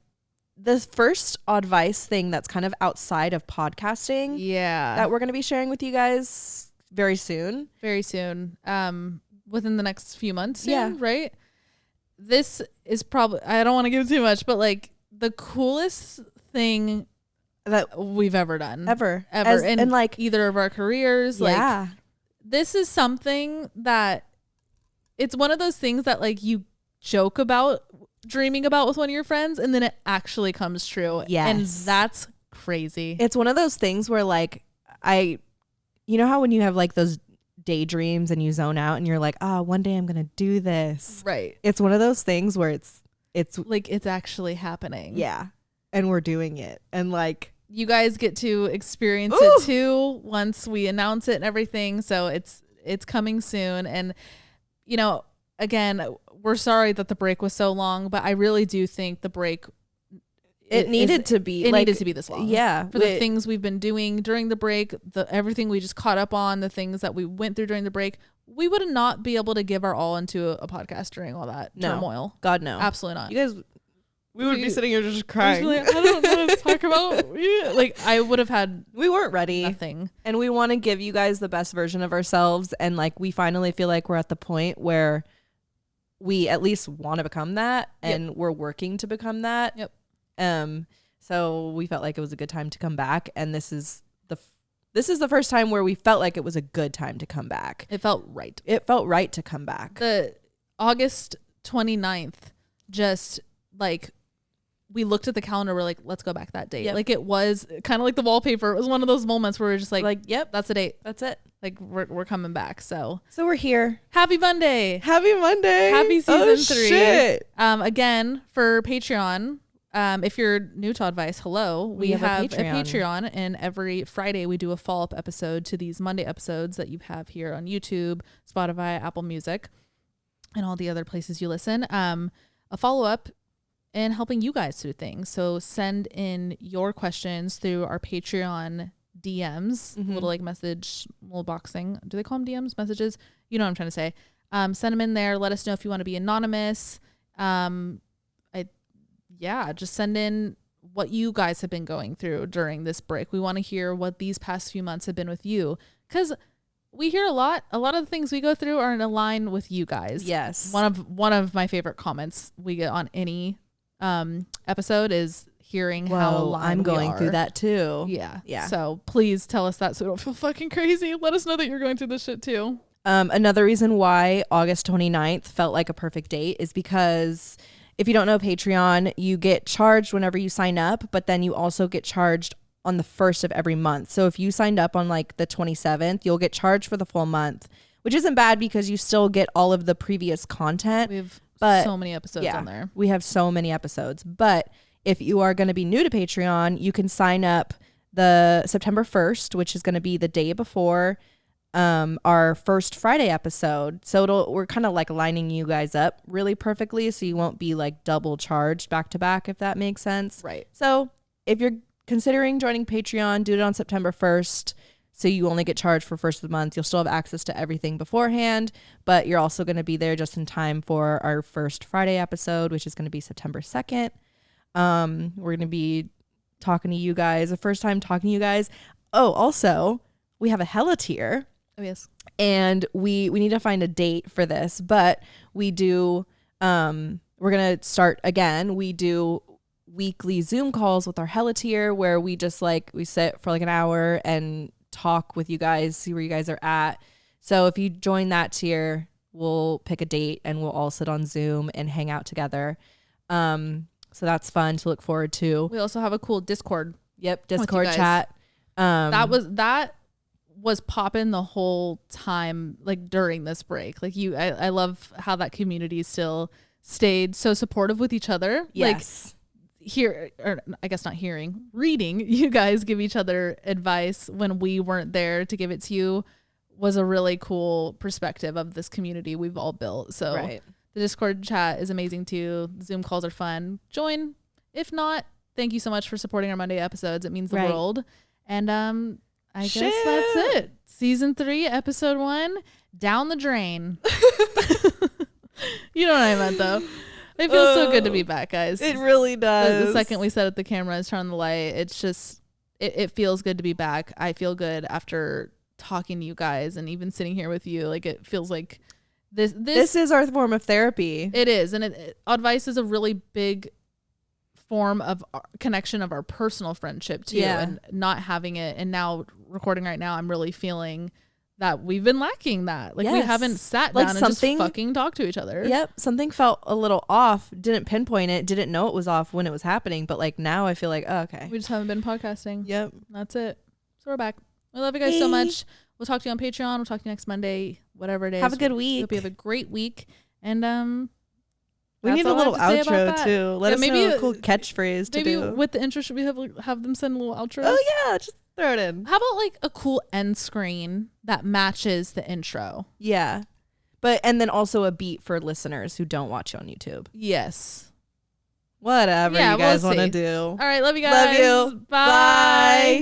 the first Oddvice thing that's kind of outside of podcasting. Yeah. That we're going to be sharing with you guys very soon. Very soon. Within the next few months. Yeah. Right. This is probably, I don't want to give too much, but like the coolest thing that we've ever done. Ever. And like either of our careers. Yeah. Like, this is something that it's one of those things that like you joke about dreaming about with one of your friends, and then it actually comes true. Yes. And that's crazy. It's one of those things where like you know how when you have like those daydreams and you zone out and you're like, one day I'm gonna do this. Right. It's one of those things where it's like it's actually happening. Yeah. And we're doing it. And like you guys get to experience it too once we announce it and everything. So it's coming soon. And you know, again, we're sorry that the break was so long, but I really do think the break it needed to be this long. Yeah. For the things we've been doing during the break, everything we just caught up on, the things that we went through during the break, we would not be able to give our all into a podcast during all that turmoil. God, no. Absolutely not. You guys, we would be sitting here just crying. Like, I don't know what to talk about. Like, I would have had we weren't ready. Nothing. And we want to give you guys the best version of ourselves. And like, we finally feel like we're at the point where we at least want to become that. And we're working to become that. Yep. So we felt like it was a good time to come back. And this is the first time where we felt like it was a good time to come back. It felt right. It felt right to come back. The August 29th, just like we looked at the calendar, we're like, let's go back that date. Yep. Like it was kind of like the wallpaper. It was one of those moments where we're just like, yep, that's the date. That's it. Like we're coming back. So we're here. Happy Monday. Happy Monday. Happy season 3. Shit. Again, for Patreon, if you're new to Oddvice, hello. We have a Patreon, and every Friday we do a follow-up episode to these Monday episodes that you have here on YouTube, Spotify, Apple Music, and all the other places you listen. A follow-up and helping you guys through things. So send in your questions through our Patreon DMs, little like message, little box thing. Do they call them DMs? Messages? You know what I'm trying to say. Send them in there. Let us know if you want to be anonymous. Just send in what you guys have been going through during this break. We want to hear what these past few months have been with you, because we hear a lot of the things we go through are in line with you guys. Yes. One of my favorite comments we get on any episode is hearing how aligned I'm going through that too. Yeah. So please tell us that so we don't feel fucking crazy. Let us know that you're going through this shit too. Another reason why August 29th felt like a perfect date is because if you don't know Patreon, you get charged whenever you sign up, but then you also get charged on the 1st of every month. So if you signed up on like the 27th, you'll get charged for the full month, which isn't bad because you still get all of the previous content. We have so many episodes on there. We have so many episodes. But if you are going to be new to Patreon, you can sign up the September 1st, which is going to be the day before our first Friday episode. So we're kind of like lining you guys up really perfectly, so you won't be like double charged back to back, if that makes sense. Right. So if you're considering joining Patreon, do it on September 1st. So you only get charged for first of the month. You'll still have access to everything beforehand, but you're also going to be there just in time for our first Friday episode, which is going to be September 2nd. We're going to be talking to you guys, the first time talking to you guys. Oh, also, we have a Hella tier. Oh, yes. And we need to find a date for this, but we do, we're going to start again. We do weekly Zoom calls with our Hella tier where we just like, we sit for like an hour and talk with you guys, see where you guys are at. So if you join that tier, we'll pick a date and we'll all sit on Zoom and hang out together. So that's fun to look forward to. We also have a cool Discord. Yep. Discord chat. That was popping the whole time, like during this break. Like I love how that community still stayed so supportive with each other. Yes. Reading you guys give each other advice when we weren't there to give it to you was a really cool perspective of this community we've all built. So right. The Discord chat is amazing too. Zoom calls are fun. Join. If not, thank you so much for supporting our Monday episodes. It means the world. And I guess that's it. Season 3, episode 1, down the drain. You know what I meant though. It feels so good to be back, guys. It really does. The second we set up the cameras, turn on the light, it's just, it feels good to be back. I feel good after talking to you guys and even sitting here with you. Like it feels like this is our form of therapy. It is. And Oddvice is a really big form of connection of our personal friendship too. Yeah. And not having it, and now recording right now, I'm really feeling that we've been lacking that. Like we haven't sat down and just fucking talked to each other. Yep. Something felt a little off. Didn't pinpoint it. Didn't know it was off when it was happening. But like now I feel like, oh, okay. We just haven't been podcasting. Yep. That's it. So we're back. We love you guys so much. We'll talk to you on Patreon. We'll talk to you next Monday, whatever it is. Have a good week. Hope you have a great week. And we need a little outro too. Let us know a cool catchphrase to do. Maybe with the intro, should we have them send a little outro? Oh yeah, just throw it in. How about like a cool end screen that matches the intro? Yeah, and then also a beat for listeners who don't watch on YouTube. Yes. Whatever you guys want to do. All right. Love you guys. Love you. Bye. Bye.